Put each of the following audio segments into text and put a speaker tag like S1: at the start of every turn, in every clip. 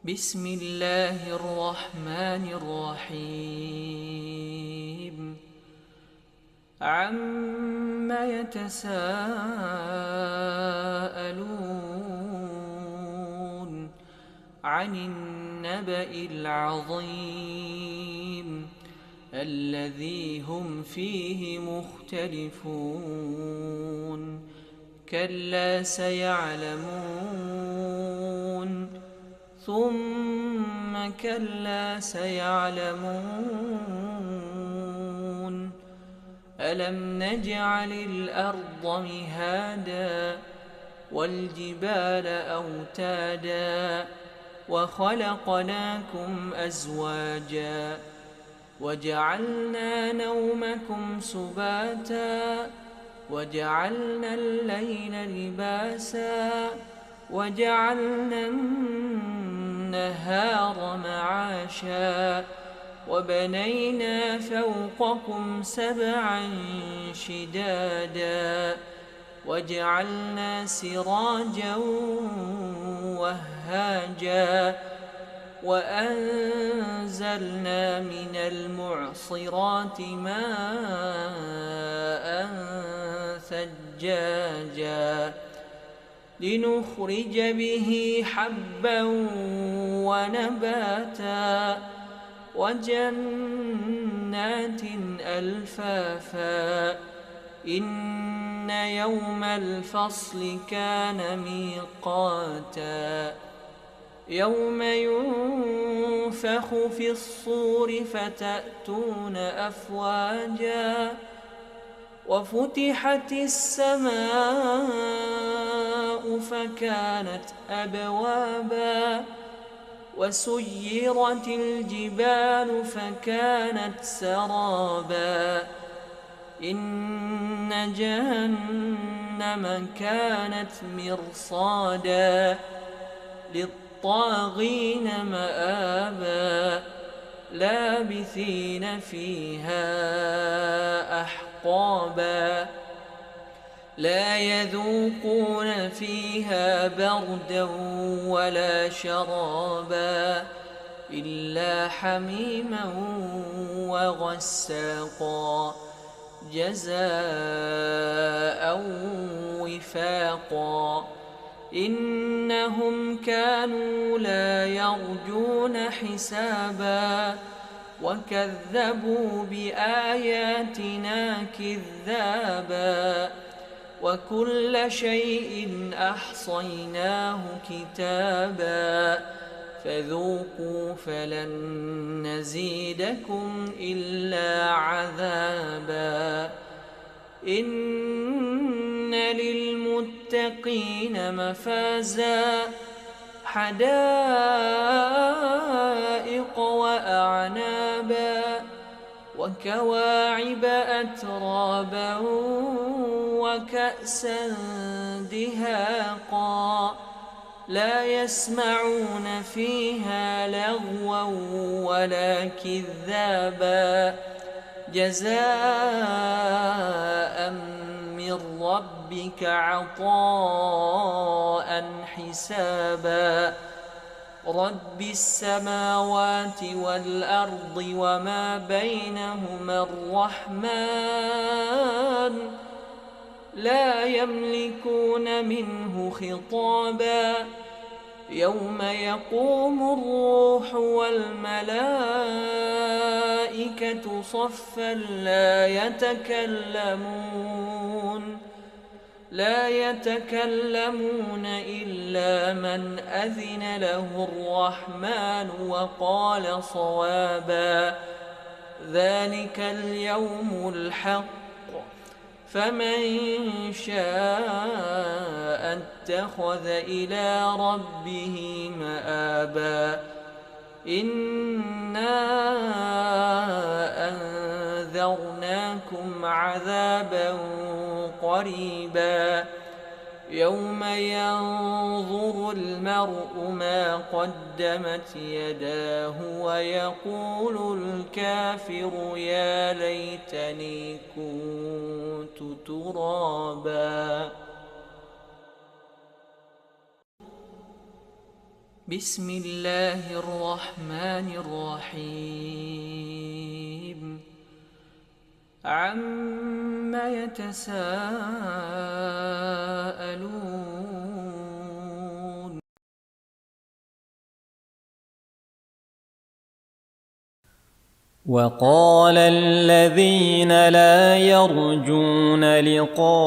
S1: بسم الله الرحمن الرحيم. عم يتساءلون عن النبأ العظيم الذي هم فيه مختلفون. كلا سيعلمون ثم كلا سيعلمون. ألم نجعل الأرض مهادا والجبال أوتادا وخلقناكم أزواجا وجعلنا نومكم سباتا وجعلنا الليل لباسا وجعلنا النهار معاشا وبنينا فوقكم سبعا شدادا وجعلنا سراجا وهاجا وأنزلنا من المعصرات ماء ثجاجا لنخرج به حبا ونباتا وجنات ألفافا. إن يوم الفصل كان ميقاتا يوم ينفخ في الصور فتأتون أفواجا وفتحت السماء فكانت أبوابا وسيرت الجبال فكانت سرابا. إن جهنم كانت مرصادا للطاغين مآبا لابثين فيها أحقابا لا يذوقون فيها بردا ولا شرابا إلا حميما وغساقا جزاء وفاقا. إنهم كانوا لا يرجون حسابا وكذبوا بآياتنا كذابا وكل شيء أحصيناه كتابا فذوقوا فلن نزيدكم إلا عذابا. إن للمتقين مفازا حدائق وأعنابا وكواعب أترابا وكأسا دهاقا لا يسمعون فيها لغوا ولا كذابا جزاء من ربك عطاء حسابا. رب السماوات والأرض وما بينهما الرحمن لا يملكون منه خطابا. يوم يقوم الروح والملائكة صفا لا يتكلمون إلا من أذن له الرحمن وقال صوابا. ذلك اليوم الحق فمن شاء اتخذ إلى ربه مآبا. إنا أنذرناكم عذابا قريبا يوم ينظر المرء ما قدمت يداه ويقول الكافر يا ليتني كنت ترابا. بسم الله الرحمن الرحيم عم يتساءلون
S2: وقال الذين لا يرجون لقاءنا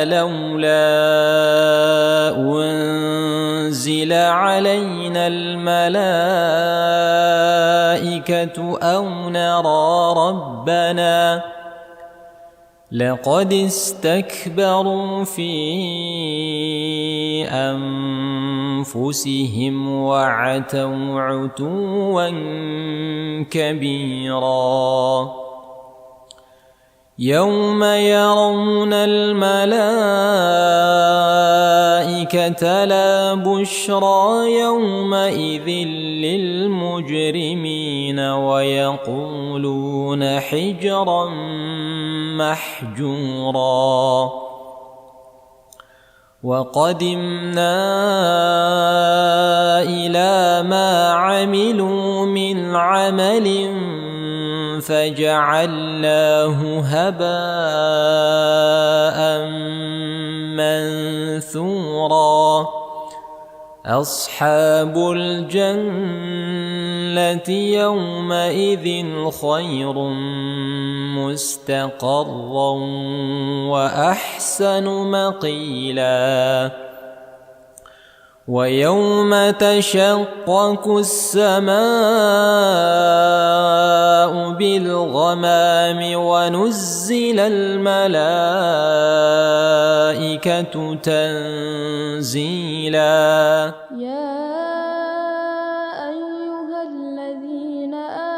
S2: لولا أنزل علينا الملائكة أو نرى ربنا لقد استكبروا في أنفسهم وعتوا عتوا كبيرا يوم يرون الملائكة لا بشرى يومئذ للمجرمين ويقولون حجرا محجورا وقدمنا إلى ما عملوا من عمل فجعلناه هباء منثورا أصحاب الجنة يومئذ خير مستقرا وأحسن مقيلا ويوم تشقق السماء بالغمام ونزل الملائكة تنزيلا
S3: يا أيها الذين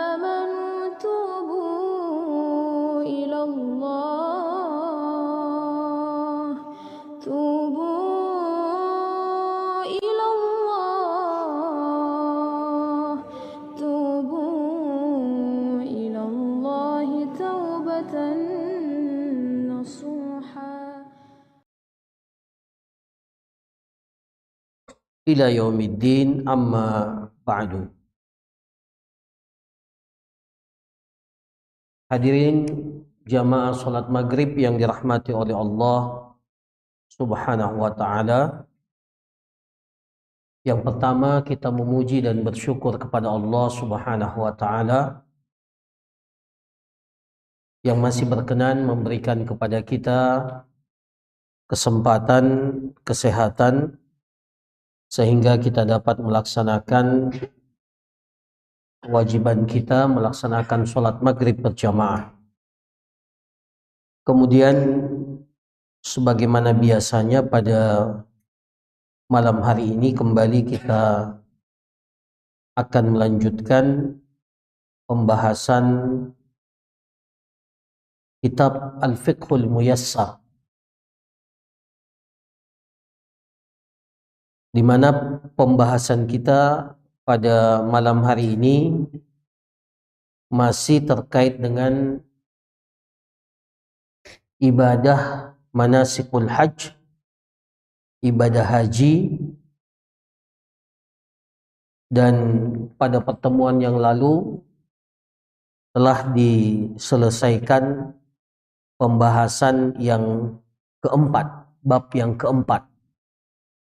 S3: آمنوا توبوا إلى الله توبة نصوحا
S4: ila yaumiddin amma ba'du. Hadirin jamaah salat maghrib yang dirahmati oleh Allah Subhanahu wa ta'ala. Yang pertama, kita memuji dan bersyukur kepada Allah Subhanahu wa ta'ala yang masih berkenan memberikan kepada kita kesempatan, kesehatan, sehingga kita dapat melaksanakan kewajiban kita melaksanakan sholat maghrib berjamaah. Kemudian sebagaimana biasanya pada malam hari ini kembali kita akan melanjutkan pembahasan kitab Al-Fiqhul Muyassar, di mana pembahasan kita pada malam hari ini masih terkait dengan ibadah manasikul hajj, ibadah haji. Dan pada pertemuan yang lalu telah diselesaikan pembahasan yang keempat, bab yang keempat,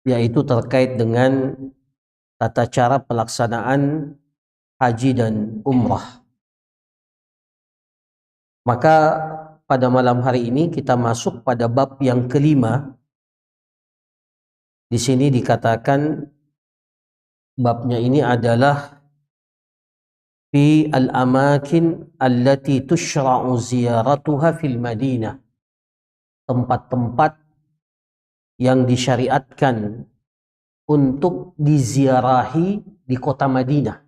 S4: yaitu terkait dengan tata cara pelaksanaan haji dan umrah. Maka pada malam hari ini kita masuk pada bab yang kelima. Di sini dikatakan babnya ini adalah fi al-amakin allati tushra'u ziyaratuha fil Madinah, tempat-tempat yang disyariatkan untuk diziarahi di kota Madinah.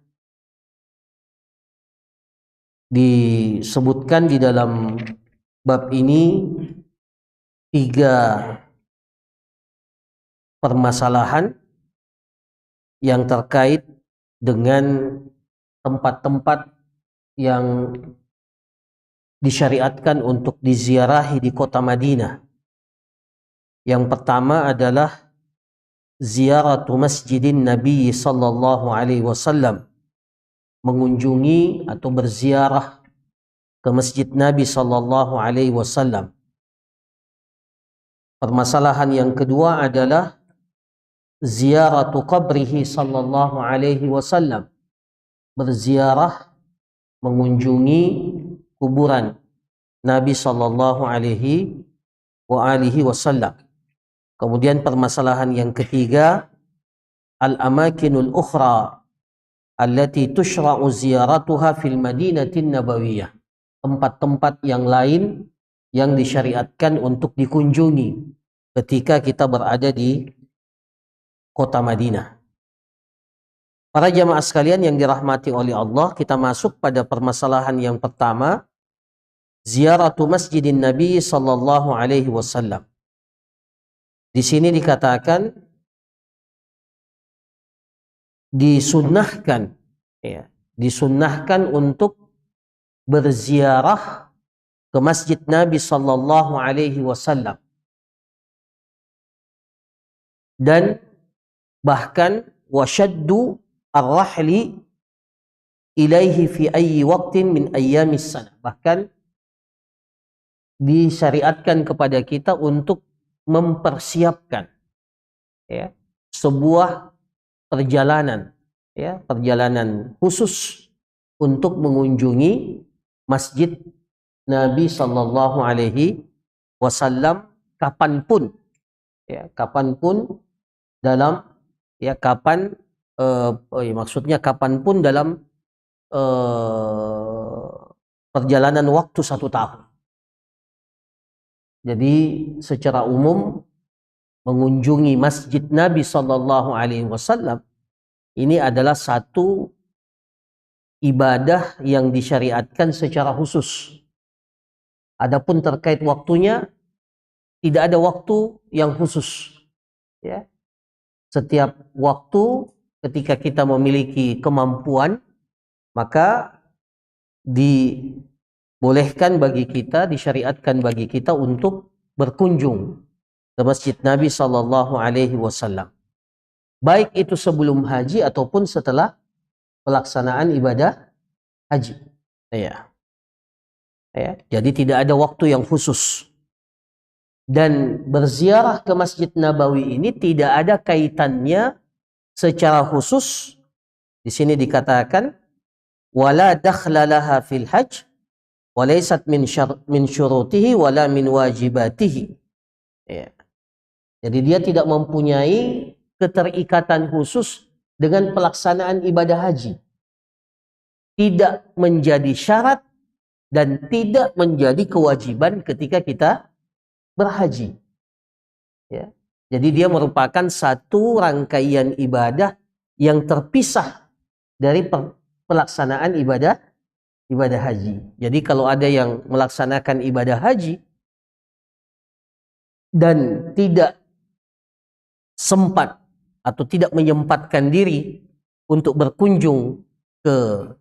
S4: Disebutkan di dalam bab ini 3 permasalahan yang terkait dengan tempat-tempat yang disyariatkan untuk diziarahi di kota Madinah. Yang pertama adalah ziyaratu masjidin Nabi sallallahu alaihi wasallam, mengunjungi atau berziarah ke masjid Nabi sallallahu alaihi wasallam. Permasalahan yang kedua adalah ziyaratu qabrihi sallallahu alaihi wasallam, berziarah, mengunjungi kuburan Nabi sallallahu alaihi wasallam. Kemudian permasalahan yang ketiga, al-amakinul ukhra allati tushra'u ziyaratuha fil madinatin nabawiyah, tempat-tempat yang lain yang disyariatkan untuk dikunjungi ketika kita berada di kota Madinah. Para jamaah sekalian yang dirahmati oleh Allah, kita masuk pada permasalahan yang pertama, ziyaratu masjidin Nabi sallallahu alaihi wasallam. Di sini dikatakan disunnahkan, ya, disunnahkan untuk berziarah ke masjid Nabi sallallahu alaihi wasallam, dan bahkan wasyaddu ar-rahli ilaihi fi ayyi waqtin min ayyamis sana, bahkan disyariatkan kepada kita untuk mempersiapkan, ya, sebuah perjalanan, ya, perjalanan khusus untuk mengunjungi masjid Nabi sallallahu alaihi wasallam kapanpun, ya, kapanpun dalam, ya, kapan maksudnya kapanpun dalam perjalanan waktu 1 tahun. Jadi secara umum mengunjungi masjid Nabi sallallahu alaihi wasallam ini adalah satu ibadah yang disyariatkan secara khusus. Adapun terkait waktunya, tidak ada waktu yang khusus, ya. Setiap waktu ketika kita memiliki kemampuan, maka dibolehkan bagi kita, disyariatkan bagi kita untuk berkunjung ke masjid Nabi sallallahu alaihi wasallam. Baik itu sebelum haji ataupun setelah pelaksanaan ibadah haji. Ya. Ya, jadi tidak ada waktu yang khusus. Dan berziarah ke Masjid Nabawi ini tidak ada kaitannya secara khusus. Di sini dikatakan wala dakhla laha fil hajj wa laysat min syurutihi wala min wajibatihi. Ya. Jadi dia tidak mempunyai keterikatan khusus dengan pelaksanaan ibadah haji. Tidak menjadi syarat dan tidak menjadi kewajiban ketika kita berhaji. Ya. Jadi dia merupakan satu rangkaian ibadah yang terpisah dari pelaksanaan ibadah haji. Jadi kalau ada yang melaksanakan ibadah haji dan tidak sempat atau tidak menyempatkan diri untuk berkunjung ke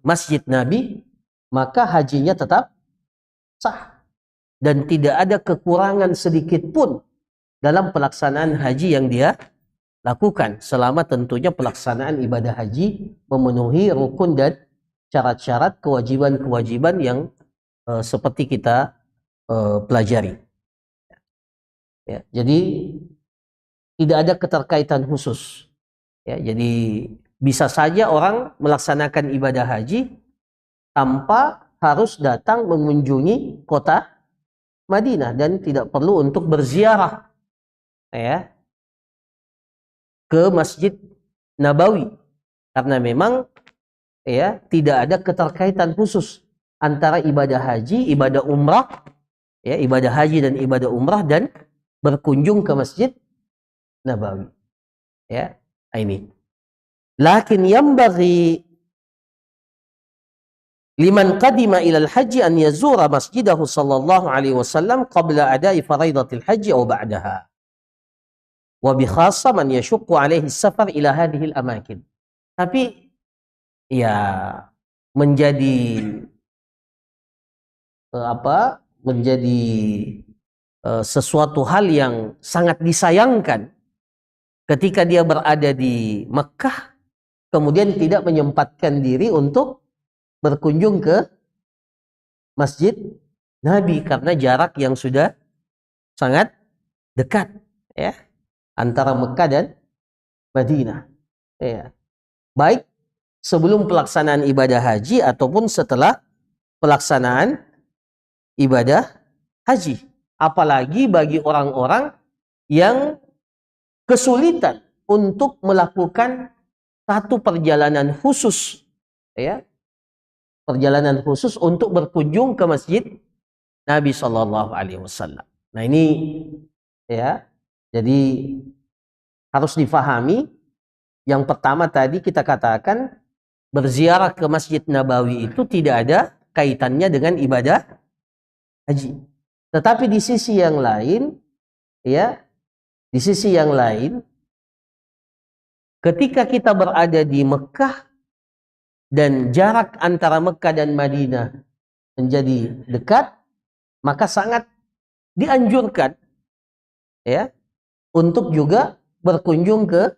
S4: Masjid Nabi, maka hajinya tetap sah dan tidak ada kekurangan sedikit pun dalam pelaksanaan haji yang dia lakukan, selama tentunya pelaksanaan ibadah haji memenuhi rukun dan syarat-syarat, kewajiban-kewajiban yang seperti kita pelajari. Ya, jadi tidak ada keterkaitan khusus. Ya, jadi bisa saja orang melaksanakan ibadah haji tanpa harus datang mengunjungi kota Madinah dan tidak perlu untuk berziarah, ya, ke Masjid Nabawi, karena memang, ya, tidak ada keterkaitan khusus antara ibadah haji, ibadah umrah, ya, ibadah haji dan ibadah umrah dan berkunjung ke Masjid Nabawi. Ya, ini. Lakin yambaghi liman qadima ila al-haji an yazura masjidahu sallallahu alaihi wasallam qabla adai faraidatil haji aw ba'daha. Wa bi khassa man yashuqqu alaihi safar ila hadhihi al-amakin. Tapi ya menjadi sesuatu hal yang sangat disayangkan ketika dia berada di Mekah, kemudian tidak menyempatkan diri untuk berkunjung ke Masjid Nabi karena jarak yang sudah sangat dekat, ya, antara Mekah dan Madinah. Ya. Baik sebelum pelaksanaan ibadah haji ataupun setelah pelaksanaan ibadah haji. Apalagi bagi orang-orang yang kesulitan untuk melakukan satu perjalanan khusus, ya, perjalanan khusus untuk berkunjung ke Masjid Nabi Shallallahu Alaihi Wasallam. Nah ini, ya, jadi harus difahami. Yang pertama tadi kita katakan berziarah ke Masjid Nabawi itu tidak ada kaitannya dengan ibadah haji. Tetapi di sisi yang lain, ya, di sisi yang lain, ketika kita berada di Mekah dan jarak antara Mekah dan Madinah menjadi dekat, maka sangat dianjurkan, ya, untuk juga berkunjung ke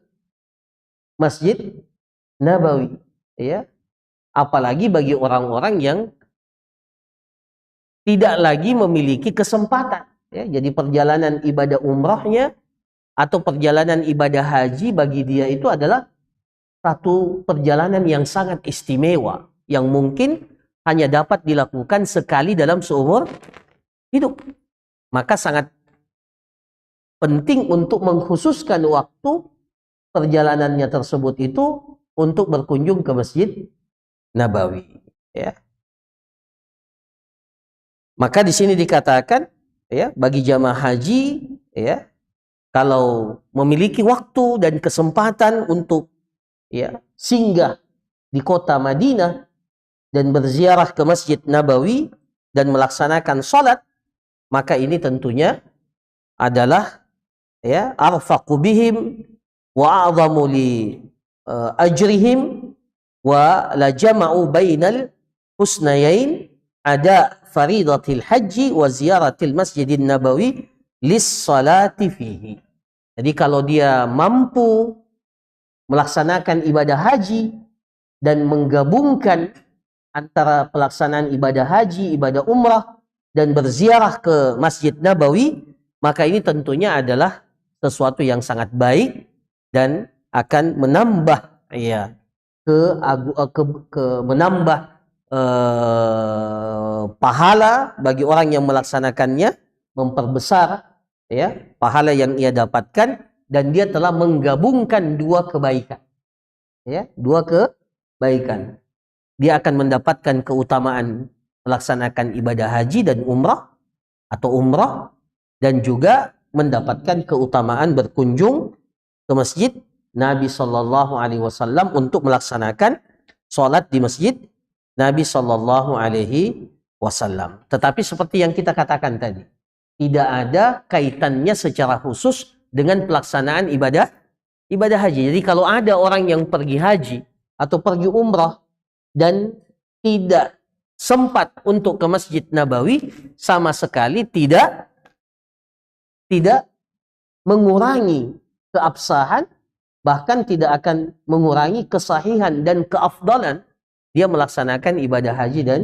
S4: Masjid Nabawi, ya. Apalagi bagi orang-orang yang tidak lagi memiliki kesempatan, ya. Jadi perjalanan ibadah umrahnya atau perjalanan ibadah haji bagi dia itu adalah satu perjalanan yang sangat istimewa, yang mungkin hanya dapat dilakukan sekali dalam seumur hidup. Maka sangat penting untuk mengkhususkan waktu perjalanannya tersebut itu untuk berkunjung ke Masjid Nabawi, ya. Maka di sini dikatakan, ya, bagi jamaah haji, ya, kalau memiliki waktu dan kesempatan untuk, ya, singgah di kota Madinah dan berziarah ke Masjid Nabawi dan melaksanakan sholat, maka ini tentunya adalah, ya, arfaqu bihim wa a'zamu li ajrihim wa la jama'u bainal husnayain ada faridatil haji wa ziyaratil masjidin nabawi lis salati fihi. Jadi kalau dia mampu melaksanakan ibadah haji dan menggabungkan antara pelaksanaan ibadah haji, ibadah umrah dan berziarah ke Masjid Nabawi, maka ini tentunya adalah sesuatu yang sangat baik dan akan menambah, ya, menambah pahala bagi orang yang melaksanakannya, memperbesar, ya, pahala yang ia dapatkan, dan dia telah menggabungkan dua kebaikan, ya, dua kebaikan. Dia akan mendapatkan keutamaan melaksanakan ibadah haji dan umrah atau umrah, dan juga mendapatkan keutamaan berkunjung ke Masjid Nabi Shallallahu Alaihi Wasallam untuk melaksanakan sholat di Masjid Nabi Shallallahu Alaihi Wasallam. Tetapi seperti yang kita katakan tadi, tidak ada kaitannya secara khusus dengan pelaksanaan ibadah haji. Jadi kalau ada orang yang pergi haji atau pergi umrah dan tidak sempat untuk ke Masjid Nabawi, sama sekali tidak mengurangi keabsahan, bahkan tidak akan mengurangi kesahihan dan keafdalan dia melaksanakan ibadah haji dan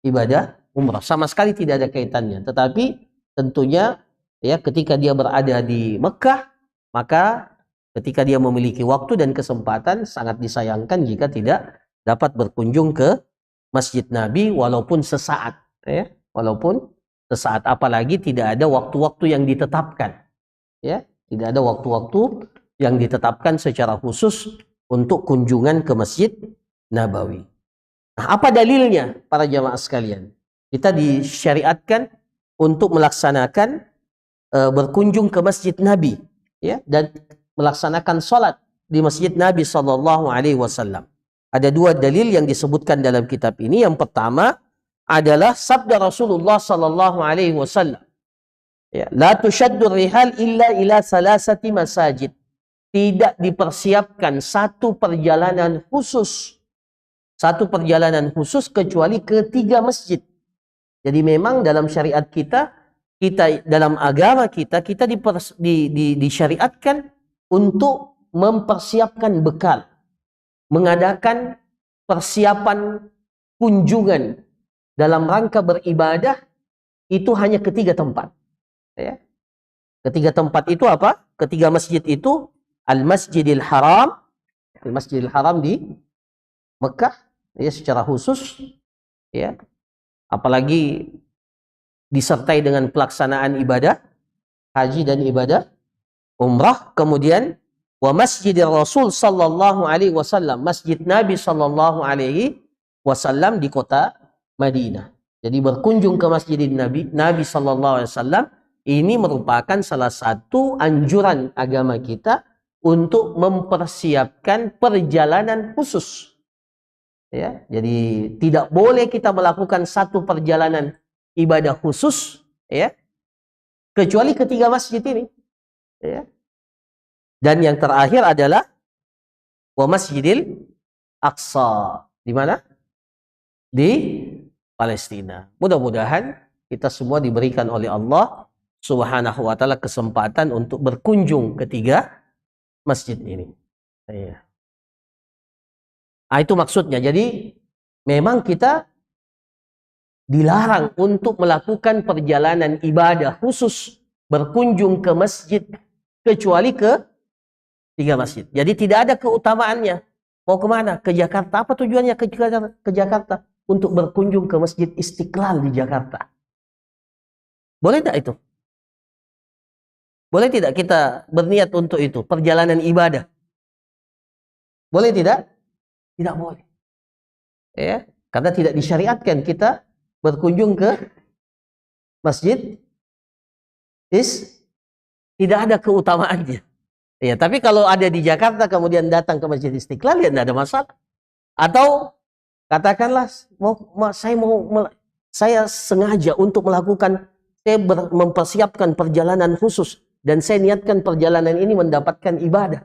S4: ibadah umrah. Sama sekali tidak ada kaitannya. Tetapi tentunya, ya, ketika dia berada di Mekah, maka ketika dia memiliki waktu dan kesempatan, sangat disayangkan jika tidak dapat berkunjung ke Masjid Nabi walaupun sesaat, ya, walaupun sesaat. Apalagi tidak ada waktu-waktu yang ditetapkan, ya, tidak ada waktu-waktu yang ditetapkan secara khusus untuk kunjungan ke Masjid Nabawi. Nah, apa dalilnya para jamaah sekalian? Kita disyariatkan untuk melaksanakan berkunjung ke Masjid Nabi, ya, dan melaksanakan sholat di Masjid Nabi Sallallahu Alaihi Wasallam. Ada dua dalil yang disebutkan dalam kitab ini. Yang pertama adalah sabda Rasulullah Sallallahu Alaihi Wasallam, ya, la tushaddur rihal illa ila salasati masajid. Tidak dipersiapkan satu perjalanan khusus kecuali ke 3 masjid. Jadi memang dalam syariat kita dalam agama kita disyariatkan untuk mempersiapkan bekal, mengadakan persiapan kunjungan dalam rangka beribadah itu hanya ketiga tempat. Ya. Ketiga tempat itu apa? Ketiga masjid itu Al-Masjidil Haram, Al-Masjidil Haram di Mekah, ya, secara khusus, ya. Apalagi disertai dengan pelaksanaan ibadah haji dan ibadah umrah. Kemudian wa Masjidil Rasul sallallahu alaihi wasallam, Masjid Nabi sallallahu alaihi wasallam di kota Madinah. Jadi berkunjung ke Masjid Nabi sallallahu alaihi wasallam ini merupakan salah satu anjuran agama kita untuk mempersiapkan perjalanan khusus. Ya, jadi tidak boleh kita melakukan satu perjalanan ibadah khusus, ya, kecuali ketiga masjid ini. Ya. Dan yang terakhir adalah wa Masjidil Aqsa. Di mana? Di Palestina. Mudah-mudahan kita semua diberikan oleh Allah Subhanahu wa ta'ala kesempatan untuk berkunjung ketiga masjid ini. Ya. Nah, itu maksudnya. Jadi memang kita dilarang untuk melakukan perjalanan ibadah khusus berkunjung ke masjid kecuali ke tiga masjid. Jadi tidak ada keutamaannya. Mau kemana? Ke Jakarta. Apa tujuannya ke Jakarta? Untuk berkunjung ke Masjid Istiqlal di Jakarta. Boleh tidak itu? Boleh tidak kita berniat untuk itu? Perjalanan ibadah. Boleh tidak? Tidak boleh. Ya, karena tidak disyariatkan kita berkunjung ke masjid tidak ada keutamaannya. Ya, tapi kalau ada di Jakarta kemudian datang ke Masjid Istiqlal ya tidak ada masalah. Atau katakanlah saya sengaja untuk melakukan, saya mempersiapkan perjalanan khusus dan saya niatkan perjalanan ini mendapatkan ibadah.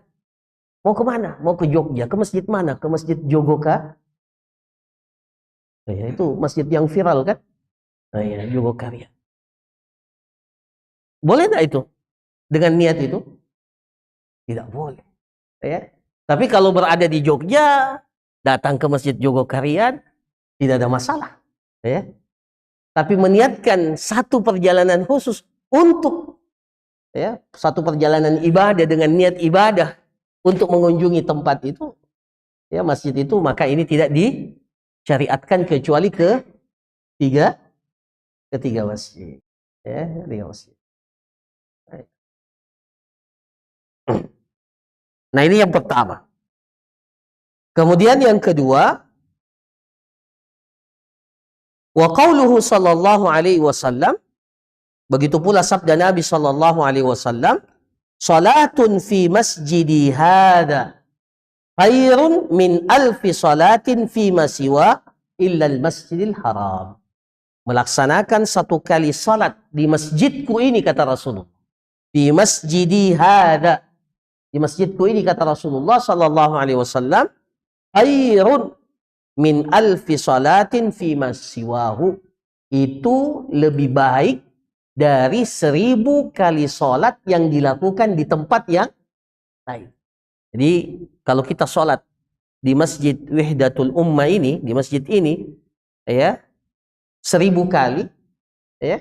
S4: Mau kemana? Mau ke Jogja. Ke masjid mana? Ke Masjid Jogokarya. Ya, itu masjid yang viral kan? Nah, ya, Jogokarya. Boleh tidak itu? Dengan niat itu? Tidak boleh. Ya. Tapi kalau berada di Jogja, datang ke Masjid Jogokarya, tidak ada masalah. Ya. Tapi meniatkan satu perjalanan khusus untuk, ya, satu perjalanan ibadah dengan niat ibadah untuk mengunjungi tempat itu, ya, masjid itu, maka ini tidak disyariatkan kecuali ke ketiga masjid. Ya, tiga masjid. Nah, ini yang pertama. Kemudian yang kedua, wa qauluhu sallallahu alaihi wasallam, begitu pula sabda Nabi sallallahu alaihi wasallam, salatun fi masjidi hadza khairun min alfi salatin fi ma siwa illa al-masjidil haram. Melaksanakan satu kali salat di masjidku ini, kata Rasulullah. Fi masjidi hadza, di masjidku ini, kata Rasulullah sallallahu alaihi wasallam, khairun min alfi salatin fi ma siwahu. Itu lebih baik dari 1000 kali salat yang dilakukan di tempat yang lain. Jadi kalau kita salat di Masjid Wahdatul Ummah ini, di masjid ini, ya, 1000 kali, ya,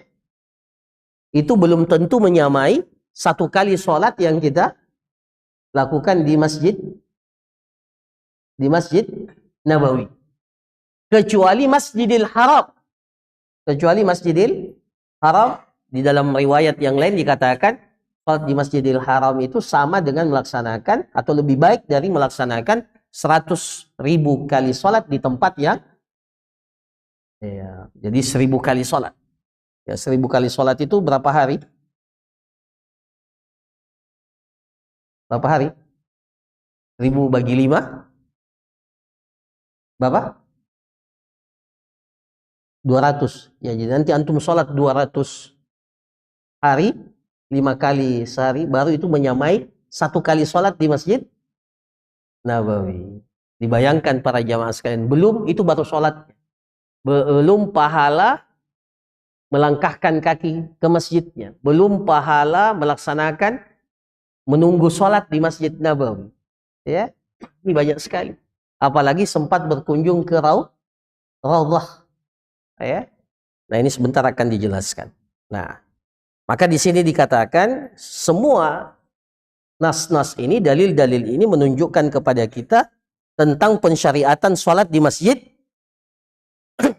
S4: itu belum tentu menyamai satu kali salat yang kita lakukan di Masjid Nabawi. Kecuali Masjidil Haram. Kecuali Masjidil Haram, di dalam riwayat yang lain dikatakan salat di Masjidil Haram itu sama dengan melaksanakan atau lebih baik dari melaksanakan 100.000 kali salat di tempat yang, ya, jadi 1000 kali salat. Ya, 1000 kali salat itu berapa hari? Berapa hari? 1000 bagi 5? Berapa? 200. Ya, jadi nanti antum sholat 200 hari, 5 kali sehari, baru itu menyamai satu kali sholat di Masjid Nabawi. Dibayangkan para jamaah sekalian, belum itu baru sholat, belum pahala melangkahkan kaki ke masjidnya, belum pahala melaksanakan menunggu sholat di Masjid Nabawi. Ya, ini banyak sekali. Apalagi sempat berkunjung ke Raudhah. Ya. Nah, ini sebentar akan dijelaskan. Nah, maka di sini dikatakan semua nas-nas ini, dalil-dalil ini menunjukkan kepada kita tentang pensyariatan sholat di Masjid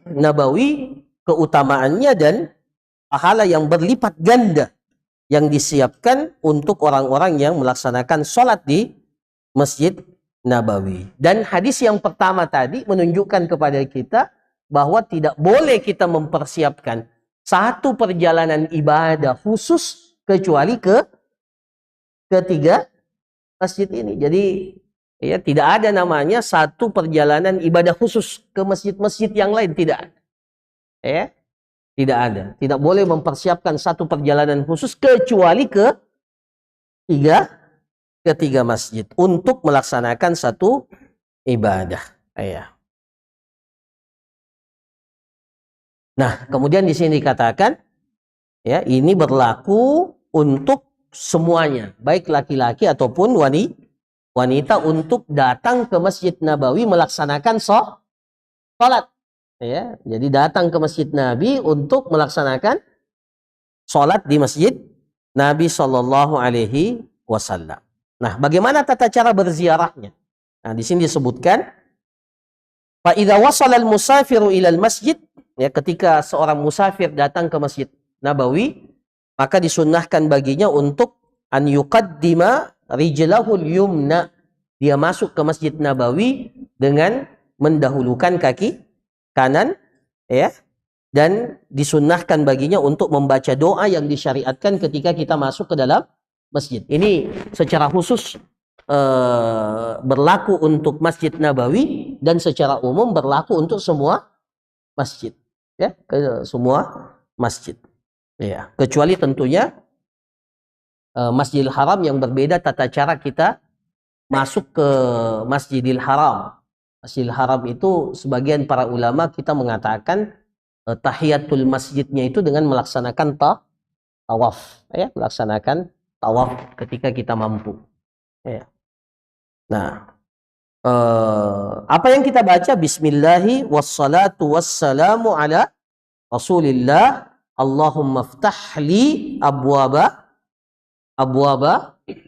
S4: Nabawi, keutamaannya dan pahala yang berlipat ganda yang disiapkan untuk orang-orang yang melaksanakan sholat di Masjid Nabawi. Dan hadis yang pertama tadi menunjukkan kepada kita bahwa tidak boleh kita mempersiapkan satu perjalanan ibadah khusus kecuali ke ketiga masjid ini. Jadi ya, tidak ada namanya satu perjalanan ibadah khusus ke masjid-masjid yang lain, tidak. Ya, tidak ada. Tidak boleh mempersiapkan satu perjalanan khusus kecuali ke ketiga masjid untuk melaksanakan satu ibadah. Ya. Nah, kemudian di sini dikatakan ya, ini berlaku untuk semuanya, baik laki-laki ataupun wanita untuk datang ke Masjid Nabawi melaksanakan sholat. Ya, jadi datang ke Masjid Nabi untuk melaksanakan sholat di Masjid Nabi Shallallahu Alaihi Wasallam. Nah, bagaimana tata cara berziarahnya? Nah, di sini disebutkan, fa idza wasala al-musafiru ila al-masjid, ya, ketika seorang musafir datang ke Masjid Nabawi, maka disunnahkan baginya untuk an yuqaddima rijlahul yumna. Dia masuk ke Masjid Nabawi dengan mendahulukan kaki kanan, ya, dan disunnahkan baginya untuk membaca doa yang disyariatkan ketika kita masuk ke dalam masjid. Ini secara khusus berlaku untuk Masjid Nabawi dan secara umum berlaku untuk semua masjid, ya, ke semua masjid. Ya, kecuali tentunya Masjidil Haram yang berbeda tata cara kita masuk ke Masjidil Haram. Masjidil Haram itu sebagian para ulama kita mengatakan tahiyatul masjidnya itu dengan melaksanakan tawaf, ya, melaksanakan tawaf ketika kita mampu. Ya. Nah, apa yang kita baca? Bismillahi wassalatu wassalamu ala Rasulillah. Allahumma ftahli abwaba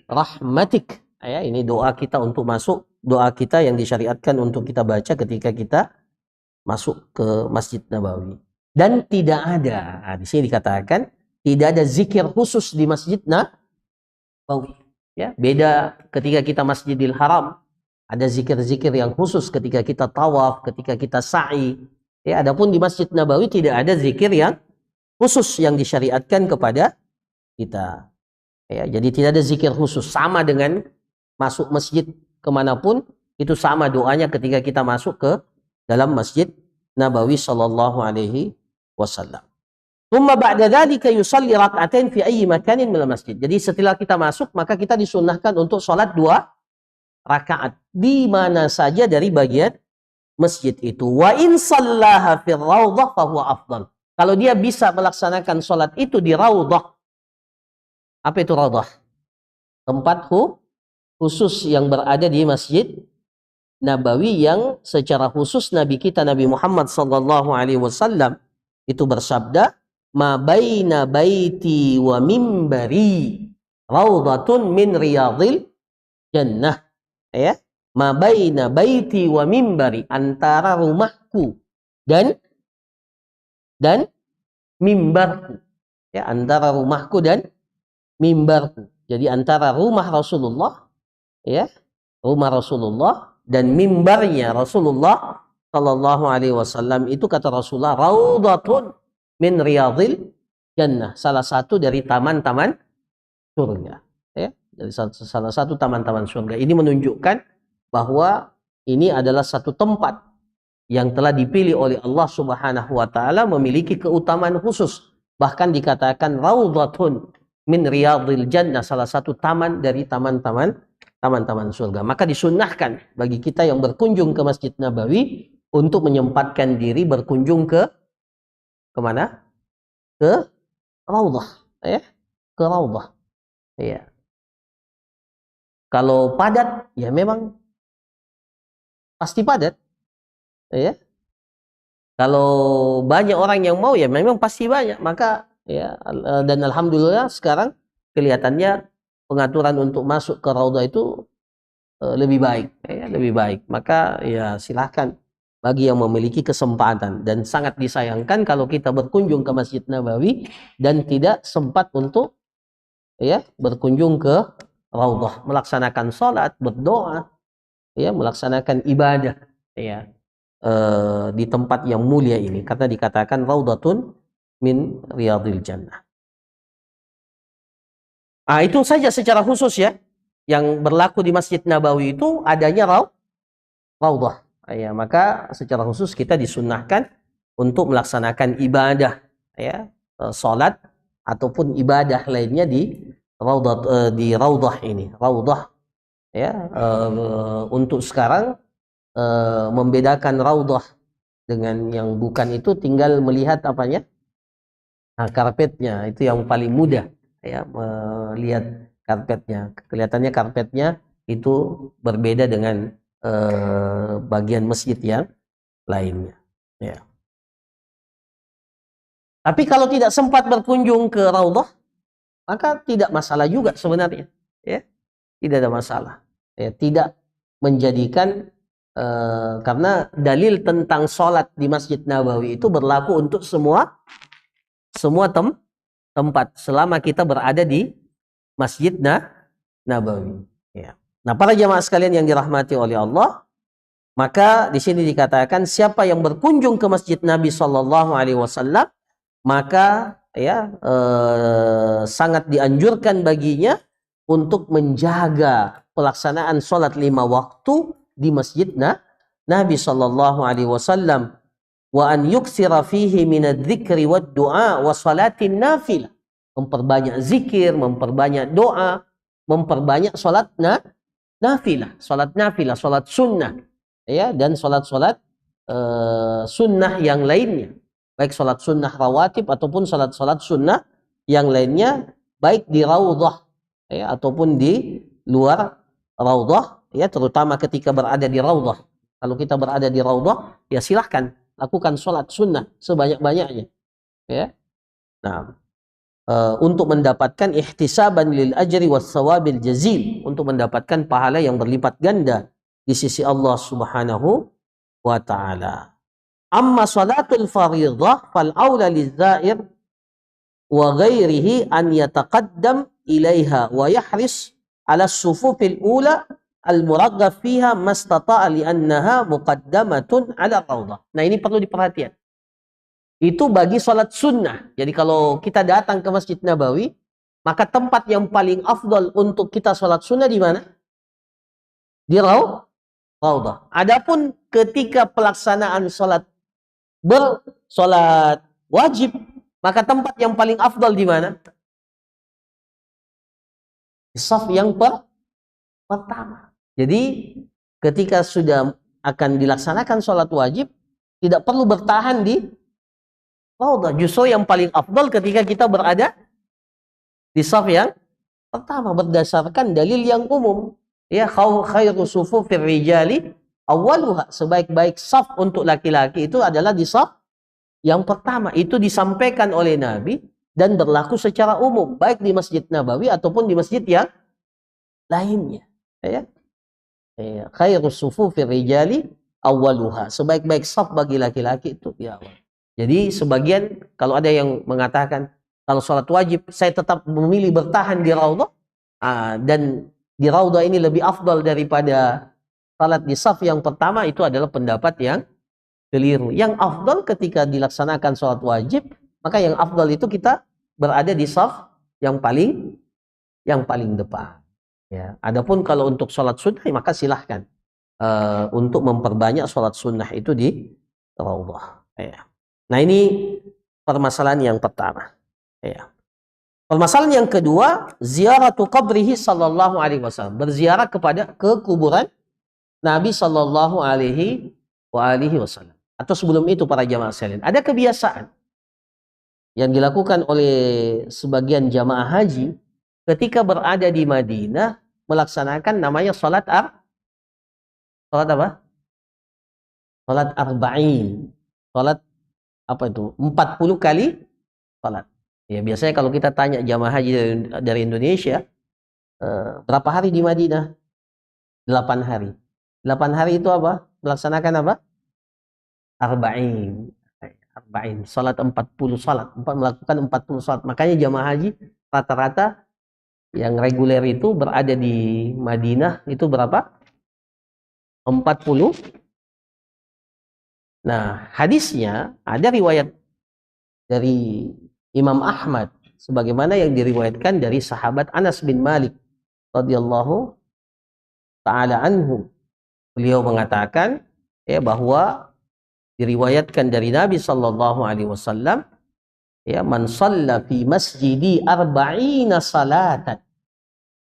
S4: rahmatik. Ya, ini doa kita untuk masuk, doa kita yang disyariatkan untuk kita baca ketika kita masuk ke Masjid Nabawi. Dan tidak ada, di sini dikatakan tidak ada zikir khusus di Masjid Nabawi. Ya, beda ketika kita Masjidil Haram, ada zikir-zikir yang khusus ketika kita tawaf, ketika kita sa'i. Ya, adapun di Masjid Nabawi tidak ada zikir yang khusus yang disyariatkan kepada kita. Ya, jadi tidak ada zikir khusus, sama dengan masuk masjid kemanapun, itu sama doanya ketika kita masuk ke dalam Masjid Nabawi Sallallahu Alaihi Wasallam. Thumma ba'da dzalika yusalli rak'atain fi ayyi makanin minal masjid. Jadi setelah kita masuk, maka kita disunnahkan untuk sholat 2 rakaat di mana saja dari bagian masjid itu. Wa in sallaha fil raudhah fa huwa afdal. Kalau dia bisa melaksanakan sholat itu di raudhah. Apa itu raudhah? Tempat khusus yang berada di Masjid Nabawi yang secara khusus Nabi kita Nabi Muhammad sallallahu alaihi wasallam itu bersabda, ma baina baiti wa mimbari raudhatun min riyadhil jannah. Ya, ma baina baiti wa mimbari, antara rumahku dan mimbarku. Ya, antara rumahku dan mimbarku. Jadi antara rumah Rasulullah, ya, rumah Rasulullah dan mimbarnya Rasulullah sallallahu alaihi wasallam itu, kata Rasulullah, raudhatun min riyadhil jannah, salah satu dari taman-taman surga. Ya, dari salah satu taman-taman surga. Ini menunjukkan bahwa ini adalah satu tempat yang telah dipilih oleh Allah Subhanahu wa taala, memiliki keutamaan khusus. Bahkan dikatakan raudhatun min riyadhil jannah, salah satu taman dari taman-taman surga. Maka disunnahkan bagi kita yang berkunjung ke Masjid Nabawi untuk menyempatkan diri berkunjung ke mana? Ke raudhah, ya, ke raudhah. Ya. Kalau padat, ya memang pasti padat. Ya. Kalau banyak orang yang mau, ya memang pasti banyak. Maka ya, dan alhamdulillah sekarang kelihatannya pengaturan untuk masuk ke Raudhah itu lebih baik, ya, lebih baik. Maka ya silahkan bagi yang memiliki kesempatan, dan sangat disayangkan kalau kita berkunjung ke Masjid Nabawi dan tidak sempat untuk ya berkunjung ke Raudhah, melaksanakan sholat, berdoa, ya, melaksanakan ibadah, ya, di tempat yang mulia ini, karena dikatakan Raudhatun min riyadil jannah. Itu saja secara khusus ya yang berlaku di Masjid Nabawi, itu adanya Raudhah. Ya, maka secara khusus kita disunnahkan untuk melaksanakan ibadah, ya, sholat ataupun ibadah lainnya di Raudhah ini. Raudhah, ya, untuk sekarang membedakan Raudhah dengan yang bukan itu tinggal melihat apanya, karpetnya, itu yang paling mudah, ya, melihat karpetnya. Kelihatannya karpetnya itu berbeda dengan bagian masjid yang lainnya, ya. Tapi kalau tidak sempat berkunjung ke Raudhah, maka tidak masalah juga sebenarnya, ya, tidak ada masalah, ya, tidak menjadikan karena dalil tentang sholat di Masjid Nabawi itu berlaku untuk semua tempat selama kita berada di Masjid Nabawi, ya. Nah, para jamaah sekalian yang dirahmati oleh Allah, maka di sini dikatakan siapa yang berkunjung ke Masjid Nabi Shallallahu Alaihi Wasallam, maka ya sangat dianjurkan baginya untuk menjaga pelaksanaan sholat 5 waktu di Masjid Nabi Shallallahu Alaihi Wasallam, wa an yuksira fihi minadzikri wad du'a wa salatin nafilah, memperbanyak zikir, memperbanyak doa, memperbanyak sholat nafilah, sholat sunnah, ya, dan sholat sunnah yang lainnya, baik sholat sunnah rawatib ataupun sholat sunnah yang lainnya, baik di Raudhah, ya, ataupun di luar Raudhah, ya, terutama ketika berada di Raudhah. Kalau kita berada di Raudhah, ya silahkan lakukan sholat sunnah sebanyak-banyaknya, ya. Nah, untuk mendapatkan ihtisaban lil ajri was sawabil jazil, untuk mendapatkan pahala yang berlipat ganda di sisi Allah Subhanahu wa taala. Amma salatul fardhah fal aula lizair wa ghairihi an yataqaddam ilaiha wa yahris ala as-sufufil ula al-muraghab fiha mastata'a li'annaha muqaddamatun ala raudhah. Nah, ini perlu diperhatikan. Itu bagi sholat sunnah. Jadi kalau kita datang ke Masjid Nabawi, maka tempat yang paling afdal untuk kita sholat sunnah di mana? Di Raudhah. Adapun ketika pelaksanaan sholat wajib, maka tempat yang paling afdal di mana? Di shaf yang pertama. Jadi ketika sudah akan dilaksanakan sholat wajib, tidak perlu bertahan di Raudhah. Justru yang paling afdal ketika kita berada di shaf yang pertama, berdasarkan dalil yang umum, ya, khairu sufufir rijali awwaluha, sebaik-baik shaf untuk laki-laki itu adalah di shaf yang pertama. Itu disampaikan oleh Nabi dan berlaku secara umum, baik di Masjid Nabawi ataupun di masjid yang lainnya, ya. Khairu sufufir rijali awwaluha, sebaik-baik shaf bagi laki-laki itu di awal. Jadi sebagian, kalau ada yang mengatakan kalau sholat wajib saya tetap memilih bertahan di Raudhah, dan di Raudhah ini lebih afdal daripada salat di shaf yang pertama, itu adalah pendapat yang keliru. Yang afdal ketika dilaksanakan sholat wajib, maka yang afdal itu kita berada di shaf yang paling depan, ya. Adapun kalau untuk sholat sunnah, maka silahkan untuk memperbanyak sholat sunnah itu di Raudhah, ya. Nah, ini permasalahan yang pertama, ya. Permasalahan yang kedua, ziaratu qabrihi sallallahu alaihi wasallam, berziarah ke kuburan Nabi sallallahu alaihi wasallam. Atau sebelum itu, para jamaah sekalian, ada kebiasaan yang dilakukan oleh sebagian jamaah haji ketika berada di Madinah, melaksanakan namanya salat apa? Salat arba'in. Salat apa itu? 40 kali salat. Ya, biasanya kalau kita tanya jamaah haji dari Indonesia, berapa hari di Madinah? 8 hari. 8 hari itu apa? Melaksanakan apa? Arba'in. Arba'in. Salat 40 salat. Melakukan 40 salat. Makanya jamaah haji rata-rata yang reguler itu berada di Madinah itu berapa? 40. Nah, hadisnya ada riwayat dari Imam Ahmad sebagaimana yang diriwayatkan dari sahabat Anas bin Malik radhiyallahu taala anhu. Beliau mengatakan ya bahwa diriwayatkan dari Nabi sallallahu alaihi wasallam ya, man shalla fi masjidi arba'ina salatan.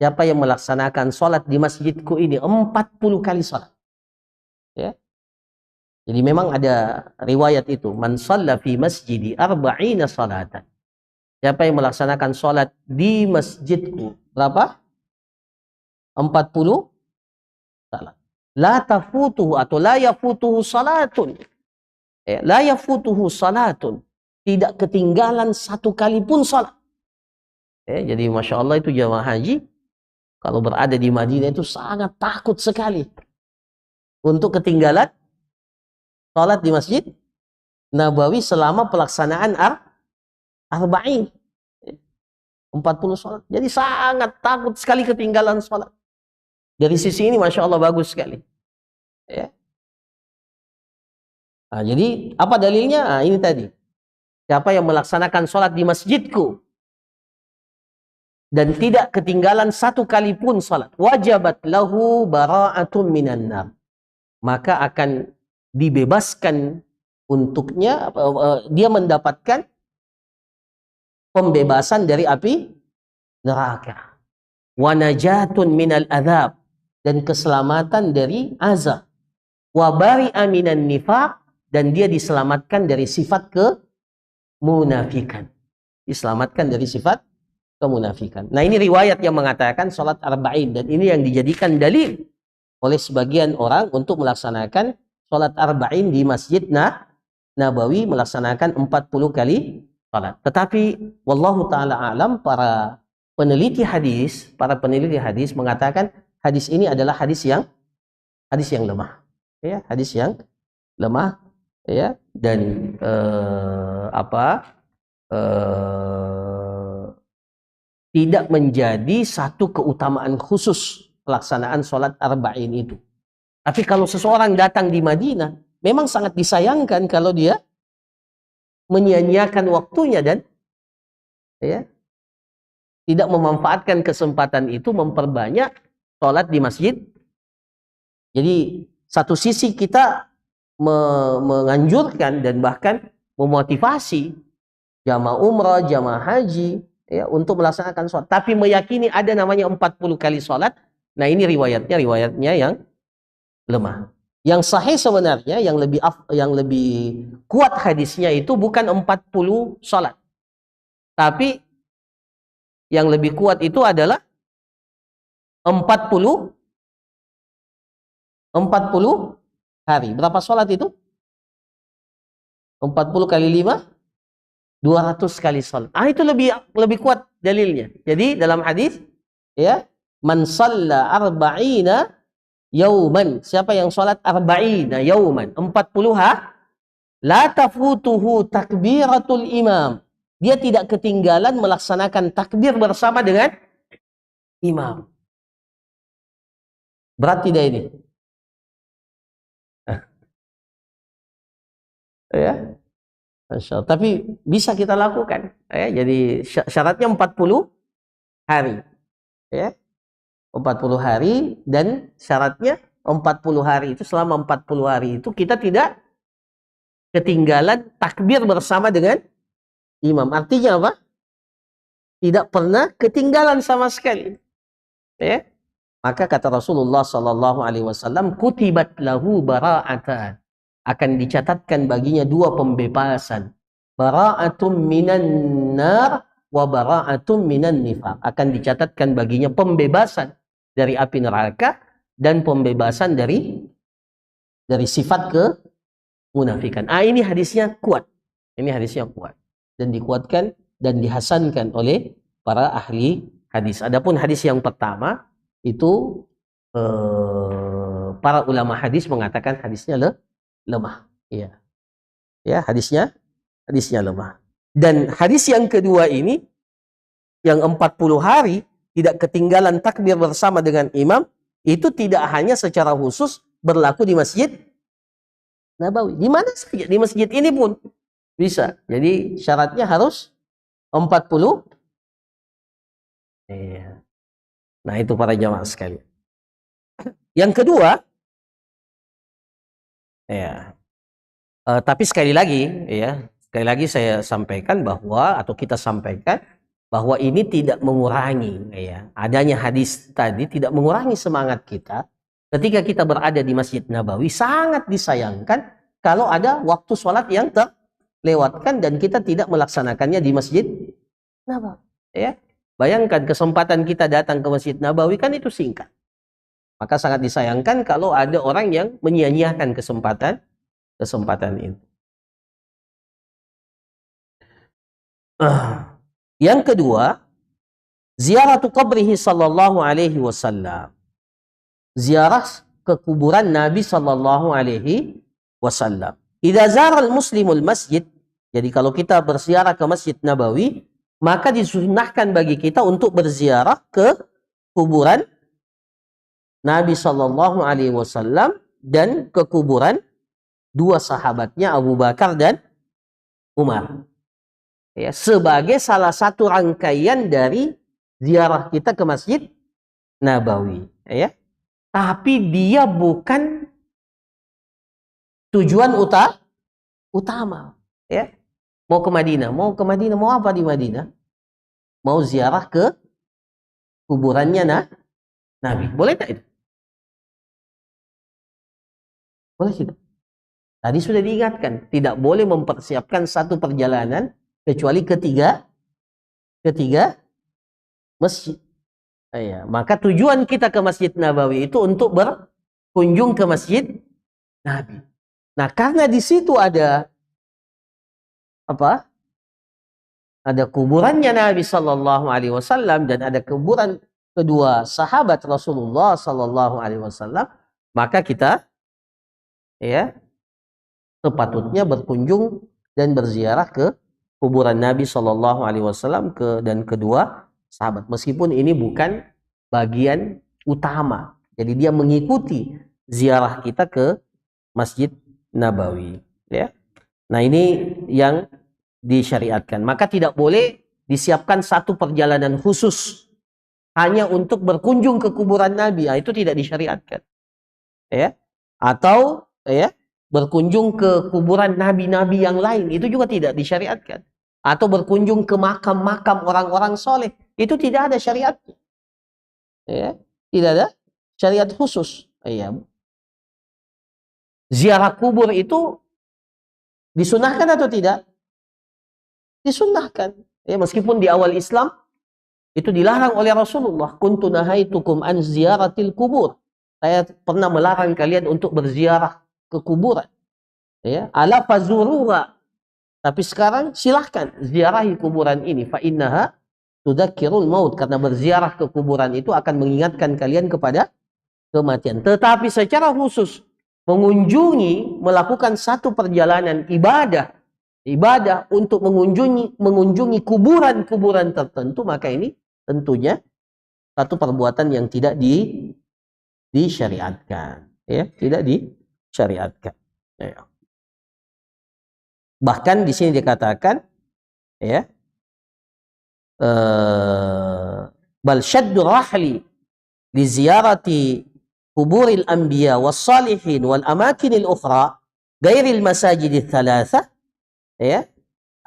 S4: Siapa yang melaksanakan salat di masjidku ini 40 kali salat. Ya. Jadi memang ada riwayat itu, man shalla fi masjidi arba'ina salatan. Siapa yang melaksanakan salat di masjidku berapa? 40 salat. La tafutuhu atau la yafutuhu salatun. Ya, la yafutuhu salatun. Tidak ketinggalan satu kali pun salat. Ya, jadi Masya Allah itu jamaah haji kalau berada di Madinah itu sangat takut sekali untuk ketinggalan salat di Masjid Nabawi selama pelaksanaan arba'in. 40 salat. Jadi sangat takut sekali ketinggalan salat. Dari sisi ini Masya Allah bagus sekali. Ya. Nah, jadi apa dalilnya? Nah, ini tadi. Siapa yang melaksanakan salat di masjidku dan tidak ketinggalan satu kali pun salat, wajabat lahu bara'atun minan nar. Maka akan dibebaskan untuknya, dia mendapatkan pembebasan dari api neraka. Wa najatun minal adzab, dan keselamatan dari azab. Wa bari'a minan nifaq, dan dia diselamatkan dari sifat kemunafikan. Diselamatkan dari sifat kemunafikan. Nah, ini riwayat yang mengatakan salat arba'in, dan ini yang dijadikan dalil oleh sebagian orang untuk melaksanakan salat arba'in di Masjid Nabawi, melaksanakan 40 kali salat. Tetapi wallahu taala alam, para peneliti hadis mengatakan hadis ini adalah hadis yang lemah. Ya, hadis yang lemah ya, dan tidak menjadi satu keutamaan khusus pelaksanaan sholat arba'in itu. Tapi kalau seseorang datang di Madinah, memang sangat disayangkan kalau dia menyia-nyiakan waktunya dan ya, tidak memanfaatkan kesempatan itu memperbanyak sholat di masjid. Jadi satu sisi kita menganjurkan dan bahkan memotivasi jamaah umrah, jamaah haji ya, untuk melaksanakan sholat. Tapi meyakini ada namanya 40 kali sholat. Nah, ini riwayatnya yang lemah. Yang sahih sebenarnya, yang lebih kuat hadisnya itu bukan 40 sholat. Tapi yang lebih kuat itu adalah 40 hari. Berapa sholat itu? 40 kali 5? 200 kali sholat. Itu lebih kuat dalilnya. Jadi dalam hadis ya, man shalla arba'ina yauman, siapa yang sholat arba'ina yauman, 40 la tafutuhu takbiratul imam, dia tidak ketinggalan melaksanakan takbir bersama dengan imam. Berat tidak ini? Ya, Masya Allah. Tapi bisa kita lakukan. Ya, jadi syaratnya 40 hari. Ya, 40 hari, dan syaratnya 40 hari itu, selama 40 hari itu kita tidak ketinggalan takbir bersama dengan imam. Artinya apa? Tidak pernah ketinggalan sama sekali. Ya. Maka kata Rasulullah sallallahu alaihi wasallam, kutibat lahu bara'atan, akan dicatatkan baginya 2 pembebasan. Bara'atum minan nar wa bara'atum minan nifaq, akan dicatatkan baginya pembebasan dari api neraka dan pembebasan dari sifat kemunafikan. Ini hadisnya kuat. Ini hadisnya kuat dan dikuatkan dan dihasankan oleh para ahli hadis. Adapun hadis yang pertama itu para ulama hadis mengatakan hadisnya lemah. Iya. Ya, hadisnya lemah. Dan hadis yang kedua ini yang 40 hari tidak ketinggalan takbir bersama dengan imam, itu tidak hanya secara khusus berlaku di Masjid Nabawi. Di mana saja, di masjid ini pun bisa. Jadi syaratnya harus 40. Iya. Nah, itu para jamaah sekalian. Yang kedua, ya. Tapi sekali lagi saya sampaikan bahwa, atau kita sampaikan bahwa ini tidak mengurangi, ya, adanya hadis tadi tidak mengurangi semangat kita ketika kita berada di Masjid Nabawi. Sangat disayangkan kalau ada waktu sholat yang terlewatkan dan kita tidak melaksanakannya di Masjid Nabawi. Ya, bayangkan kesempatan kita datang ke Masjid Nabawi kan itu singkat. Maka sangat disayangkan kalau ada orang yang menyia-nyiakan kesempatan itu. Yang kedua, ziaratu qabrihi sallallahu alaihi wasallam. Ziarah ke kuburan Nabi sallallahu alaihi wasallam. Idza zara al-muslimul masjid, jadi kalau kita berziarah ke Masjid Nabawi, maka disunnahkan bagi kita untuk berziarah ke kuburan Nabi sallallahu alaihi wasallam dan ke kuburan dua sahabatnya Abu Bakar dan Umar. Ya, sebagai salah satu rangkaian dari ziarah kita ke Masjid Nabawi, ya. Tapi dia bukan tujuan utama, ya. Mau ke Madinah, mau apa di Madinah? Mau ziarah ke kuburannya Nabi. Boleh tak itu? Boleh tidak? Tadi sudah diingatkan, tidak boleh mempersiapkan satu perjalanan kecuali ketiga masjid. Ya, maka tujuan kita ke Masjid Nabawi itu untuk berkunjung ke Masjid Nabi. Nah, karena di situ ada apa? Ada kuburannya Nabi Sallallahu Alaihi Wasallam dan ada kuburan kedua sahabat Rasulullah Sallallahu Alaihi Wasallam, maka kita ya sepatutnya berkunjung dan berziarah ke kuburan Nabi Shallallahu Alaihi Wasallam dan kedua sahabat, meskipun ini bukan bagian utama. Jadi dia mengikuti ziarah kita ke Masjid Nabawi. Ya. Nah, ini yang disyariatkan. Maka tidak boleh disiapkan satu perjalanan khusus hanya untuk berkunjung ke kuburan Nabi. Nah, itu tidak disyariatkan. Ya. Atau ya berkunjung ke kuburan nabi-nabi yang lain, itu juga tidak disyariatkan. Atau berkunjung ke makam-makam orang-orang soleh, itu tidak ada syariatnya. Ya, tidak ada syariat khusus. Ya. Ziarah kubur itu disunahkan atau tidak? Disunahkan. Ya, meskipun di awal Islam itu dilarang oleh Rasulullah. Kuntu nahaitukum an ziyaratil kubur. Saya pernah melarang kalian untuk berziarah ke kuburan. Ya, ala fazuruha. Tapi sekarang silahkan ziarahi kuburan ini, fa innaha tudzakirul maut, karena berziarah ke kuburan itu akan mengingatkan kalian kepada kematian. Tetapi secara khusus melakukan satu perjalanan ibadah untuk mengunjungi kuburan-kuburan tertentu, maka ini tentunya satu perbuatan yang tidak disyariatkan, ya, tidak disyariatkan. Ya. Bahkan di sini dikatakan, ya, bal syaddu rahli li ziyarati kuburil anbiya was salihin wal amakinil ukhra ghairil masajidil thalatha, ya,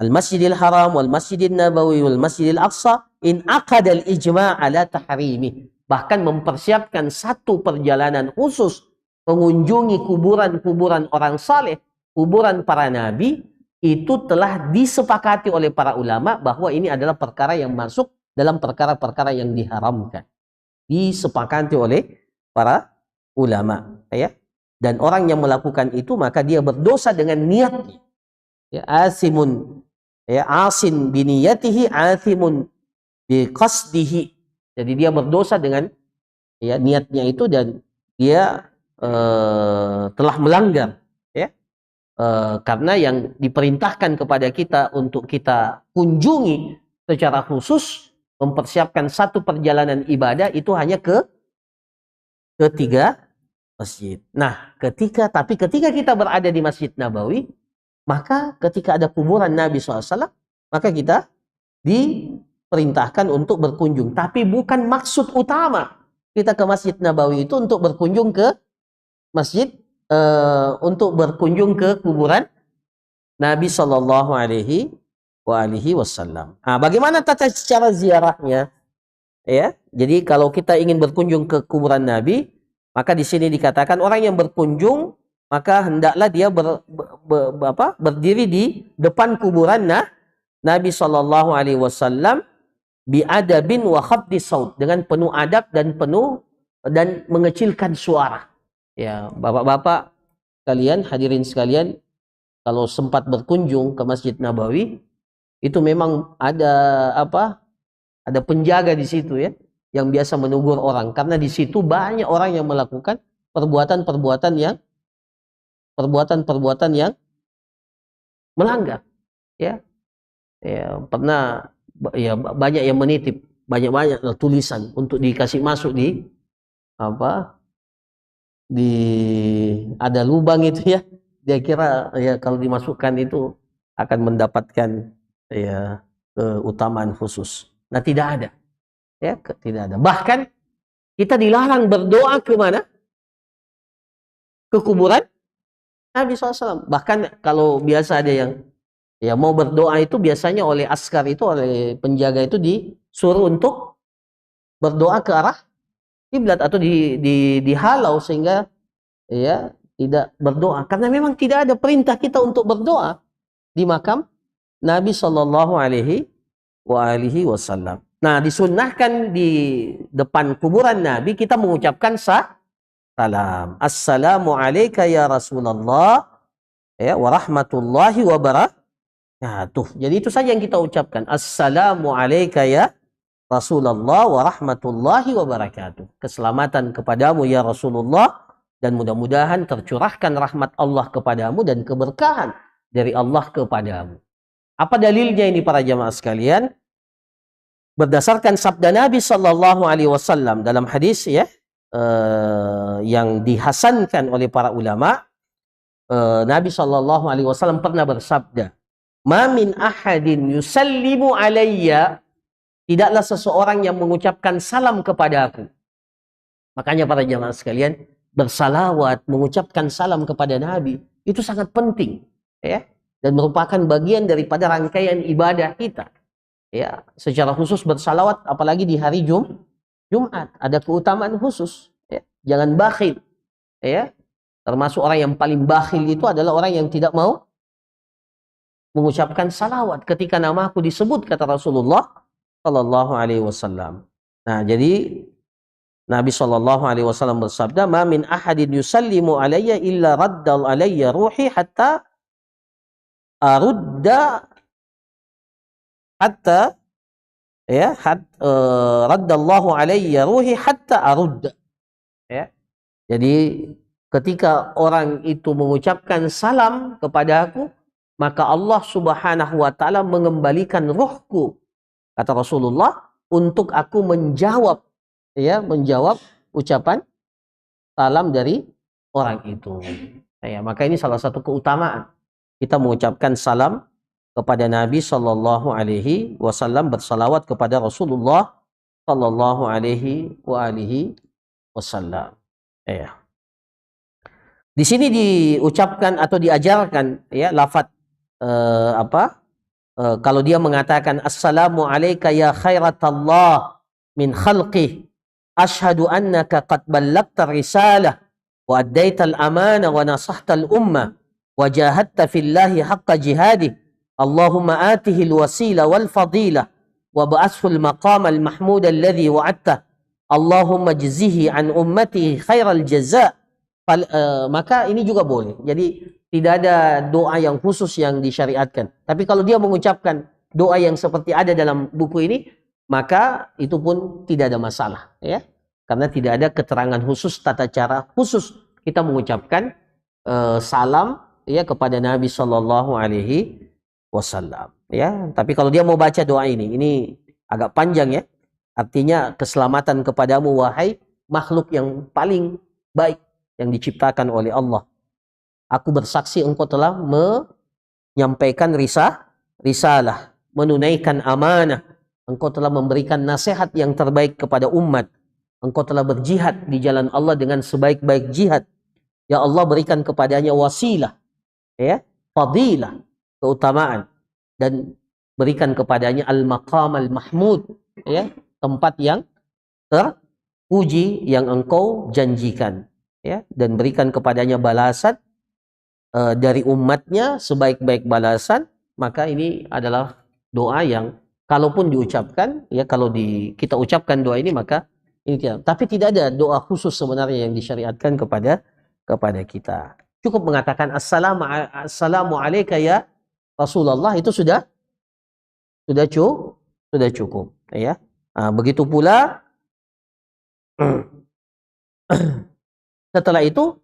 S4: al masjidil haram wal masjidil nabawi wal masjidil aqsa in aqada al ijma' ala tahrimi. Bahkan mempersiapkan satu perjalanan khusus mengunjungi kuburan-kuburan orang saleh, kuburan para nabi, itu telah disepakati oleh para ulama bahwa ini adalah perkara yang masuk dalam perkara-perkara yang diharamkan. disepakati oleh para ulama, ya. Dan orang yang melakukan itu maka dia berdosa dengan niatnya. Ya, asimun, ya, asin biniyatihi, athimun biqasdihi. Jadi dia berdosa dengan, ya, niatnya itu, dan dia telah melanggar, ya. Karena yang diperintahkan kepada kita untuk kita kunjungi secara khusus, mempersiapkan satu perjalanan ibadah itu hanya ke ketiga masjid. Nah, ketika kita berada di Masjid Nabawi, maka ketika ada kuburan Nabi SAW, maka kita diperintahkan untuk berkunjung. Tapi bukan maksud utama kita ke Masjid Nabawi itu untuk berkunjung ke masjid, untuk berkunjung ke kuburan Nabi Sallallahu Alaihi Wasallam. Nah, bagaimana tata cara ziarahnya? Ya, jadi kalau kita ingin berkunjung ke kuburan Nabi, maka di sini dikatakan orang yang berkunjung maka hendaklah dia berdiri di depan kuburan Nabi Sallallahu Alaihi Wasallam biadabin wa khafdi saut, dengan penuh adab dan mengecilkan suara. Ya, bapak-bapak kalian, hadirin sekalian, kalau sempat berkunjung ke Masjid Nabawi, itu memang ada penjaga di situ, ya, yang biasa menegur orang, karena di situ banyak orang yang melakukan perbuatan-perbuatan yang melanggar, ya. Ya, pernah, ya, banyak yang menitip banyak tulisan untuk dikasih masuk di ada lubang itu, ya. Dia kira, ya, kalau dimasukkan itu akan mendapatkan, ya, keutamaan khusus. Nah, tidak ada. Ya, tidak ada. Bahkan kita dilarang berdoa ke mana? Ke kuburan Nabi SAW. Bahkan kalau biasa ada yang, ya, mau berdoa itu biasanya oleh askar itu, oleh penjaga itu disuruh untuk berdoa ke arah kiblat atau dihalau sehingga, ya, tidak berdoa, karena memang tidak ada perintah kita untuk berdoa di makam Nabi Sallallahu Alaihi Wasallam. Nah, disunnahkan di depan kuburan Nabi kita mengucapkan salam. Assalamu alayka ya Rasulullah, ya, wa rahmatullahi wa barakatuh. Jadi itu saja yang kita ucapkan. Assalamu alayka ya Rasulullah wa rahmatullahi wa barakatuh. Keselamatan kepadamu ya Rasulullah, dan mudah-mudahan tercurahkan rahmat Allah kepadamu dan keberkahan dari Allah kepadamu. Apa dalilnya ini para jamaah sekalian? Berdasarkan sabda Nabi Sallallahu Alaihi Wasallam dalam hadis, ya, yang dihasankan oleh para ulama, Nabi Sallallahu Alaihi Wasallam pernah bersabda, "Ma min ahadin yusallimu alayya," tidaklah seseorang yang mengucapkan salam kepada aku. Makanya para jamaah sekalian, bersalawat, mengucapkan salam kepada Nabi itu sangat penting, ya, dan merupakan bagian daripada rangkaian ibadah kita. Ya, secara khusus bersalawat, apalagi di hari Jumat, ada keutamaan khusus. Ya. Jangan bakhil. Ya. Termasuk orang yang paling bakhil itu adalah orang yang tidak mau mengucapkan salawat ketika namaku disebut, kata Rasulullah Sallallahu Alaihi Wasallam. Nah, jadi Nabi Sallallahu Alaihi Wasallam bersabda, "Ma min ahadin yusallimu alayya illa raddal alayya ruhi hatta arudda hatta ya raddallahu alayya ruhi hatta arudda." Ya. Jadi ketika orang itu mengucapkan salam kepada aku, maka Allah Subhanahu wa taala mengembalikan ruhku, kata Rasulullah, untuk aku menjawab, ya, menjawab ucapan salam dari orang itu. Ya, maka ini salah satu keutamaan kita mengucapkan salam kepada Nabi Sallallahu Alaihi Wasallam, bersalawat kepada Rasulullah Sallallahu Alaihi Wasallam. Ya. Di sini diucapkan atau diajarkan, ya, lafaz kalau dia mengatakan assalamu alayka ya khairatallah min khalqih, ashhadu annaka qad ballagta risalah wa addaita al-amana wa nasahta al-ummah wa jahadta fillahi haqqa jihadih. Allahumma atihi al-wasila wal fadilah wa ba'athu al-maqam al-mahmud alladhi wa'adtah Allahumma jzihi an ummati khairal jaza, maka ini juga boleh. Jadi tidak ada doa yang khusus yang disyariatkan. Tapi kalau dia mengucapkan doa yang seperti ada dalam buku ini, maka itu pun tidak ada masalah, ya. Karena tidak ada keterangan khusus, tata cara khusus kita mengucapkan salam, ya, kepada Nabi Shallallahu Alaihi Wasallam, ya. Tapi kalau dia mau baca doa ini agak panjang, ya. Artinya keselamatan kepadamu wahai makhluk yang paling baik yang diciptakan oleh Allah. Aku bersaksi engkau telah menyampaikan risalah, menunaikan amanah. Engkau telah memberikan nasihat yang terbaik kepada umat. Engkau telah berjihad di jalan Allah dengan sebaik-baik jihad. Ya Allah, berikan kepadanya wasilah, ya, fadilah, keutamaan, dan berikan kepadanya al-maqam al-mahmud, ya, tempat yang terpuji yang engkau janjikan, ya, dan berikan kepadanya balasan dari umatnya sebaik-baik balasan. Maka ini adalah doa yang kalaupun diucapkan, ya, kalau kita ucapkan doa ini, maka ini tidak. Tapi tidak ada doa khusus sebenarnya yang disyariatkan kepada kita. Cukup mengatakan assalamu alayka ya Rasulullah, itu sudah cukup, ya. Begitu pula setelah itu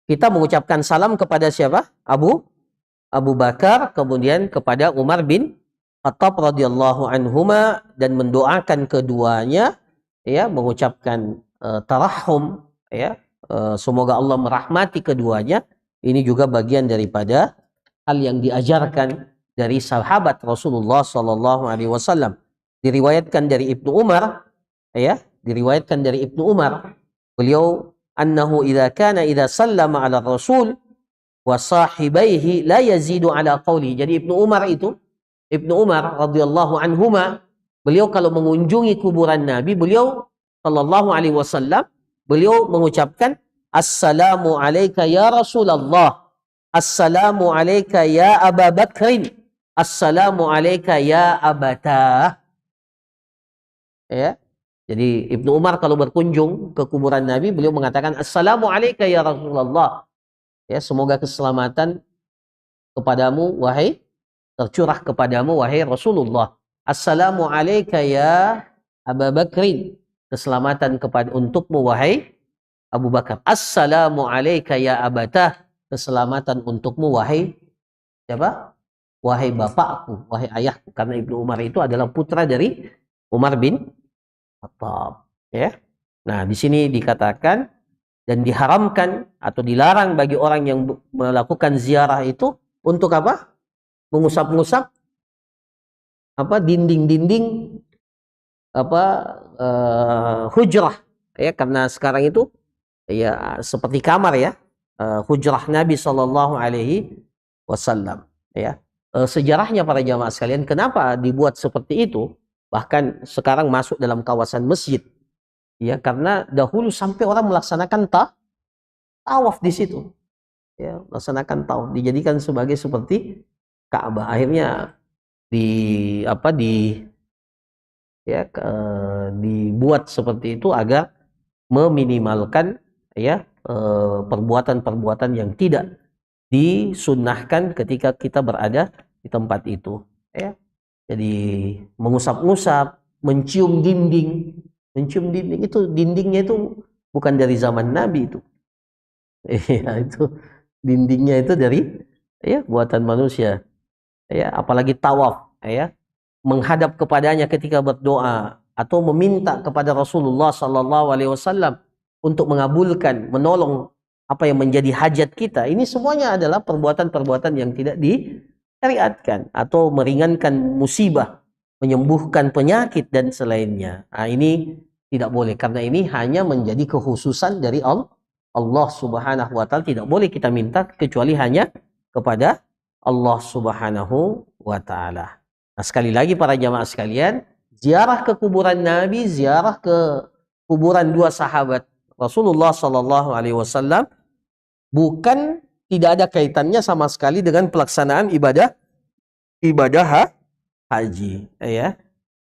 S4: kita mengucapkan salam kepada siapa? Abu Bakar, kemudian kepada Umar bin Khattab radhiyallahu anhuma, dan mendoakan keduanya, ya, mengucapkan tarahum, ya, semoga Allah merahmati keduanya. Ini juga bagian daripada hal yang diajarkan dari sahabat Rasulullah sallallahu alaihi wasallam. Diriwayatkan dari Ibnu Umar, ya, beliau annahu idza sallama ala Rasul wa sahibaihi la yazidu ala qawli. Jadi Ibnu Umar radhiyallahu anhuma, beliau kalau mengunjungi kuburan Nabi, beliau sallallahu alaihi wasallam, beliau mengucapkan assalamu alayka ya Rasulullah, assalamu alayka ya Aba Bakrin, assalamu alayka ya Abata. Ya. Jadi Ibnu Umar kalau berkunjung ke kuburan Nabi, beliau mengatakan assalamu alayka ya Rasulullah. Ya, semoga keselamatan kepadamu wahai, tercurah kepadamu wahai Rasulullah. Assalamu alayka ya Aba Bakrin. Keselamatan untukmu wahai Abu Bakar. Assalamu alayka ya Abata. Keselamatan untukmu wahai siapa? Wahai bapakku, wahai ayahku. Karena Ibnu Umar itu adalah putra dari Umar bin Khattab, ya. Nah, di sini dikatakan dan diharamkan atau dilarang bagi orang yang melakukan ziarah itu untuk apa? Mengusap-ngusap dinding-dinding hujrah, ya, karena sekarang itu, ya, seperti kamar, ya, hujrah Nabi Shallallahu Alaihi Wasallam, ya. Sejarahnya para jamaah sekalian, kenapa dibuat seperti itu? Bahkan sekarang masuk dalam kawasan masjid, ya, karena dahulu sampai orang melaksanakan tawaf di situ, ya, melaksanakan tawaf, dijadikan sebagai seperti Ka'bah. Akhirnya dibuat seperti itu agar meminimalkan, ya, perbuatan-perbuatan yang tidak disunnahkan ketika kita berada di tempat itu, ya. Jadi mengusap-ngusap, mencium dinding itu, dindingnya itu bukan dari zaman Nabi itu. Ya, itu dindingnya itu dari, ya, buatan manusia. Ya, apalagi tawaf, ya, menghadap kepadanya ketika berdoa atau meminta kepada Rasulullah sallallahu alaihi wasallam untuk mengabulkan, menolong apa yang menjadi hajat kita. Ini semuanya adalah perbuatan-perbuatan yang tidak disyariatkan, atau meringankan musibah, menyembuhkan penyakit dan selainnya. Nah, ini tidak boleh, karena ini hanya menjadi kekhususan dari Allah Subhanahu wa taala. Tidak boleh kita minta kecuali hanya kepada Allah Subhanahu wa taala. Nah, sekali lagi para jamaah sekalian, ziarah ke kuburan Nabi, ziarah ke kuburan dua sahabat Rasulullah sallallahu alaihi wasallam bukan, tidak ada kaitannya sama sekali dengan pelaksanaan ibadah haji, ya.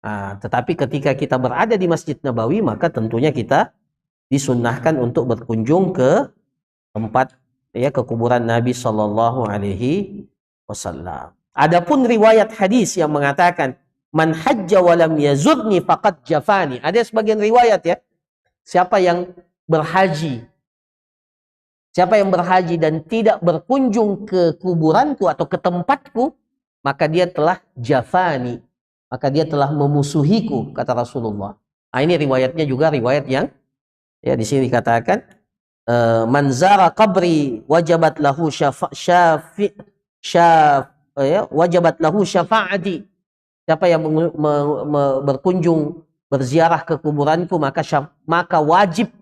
S4: Tetapi ketika kita berada di Masjid Nabawi, maka tentunya kita disunnahkan untuk berkunjung ke tempat ke kuburan Nabi Shallallahu Alaihi Wasallam. Adapun riwayat hadis yang mengatakan man hajja walam yazurni faqad jafani. Ada sebagian riwayat ya. Siapa yang berhaji dan tidak berkunjung ke kuburanku atau ke tempatku, maka dia telah jafani. Maka dia telah memusuhiku, kata Rasulullah. Ini riwayatnya juga riwayat yang di sini dikatakan man zara qabri wajabat lahu wajabat lahu syafaati. Siapa yang berkunjung berziarah ke kuburanku, maka wajib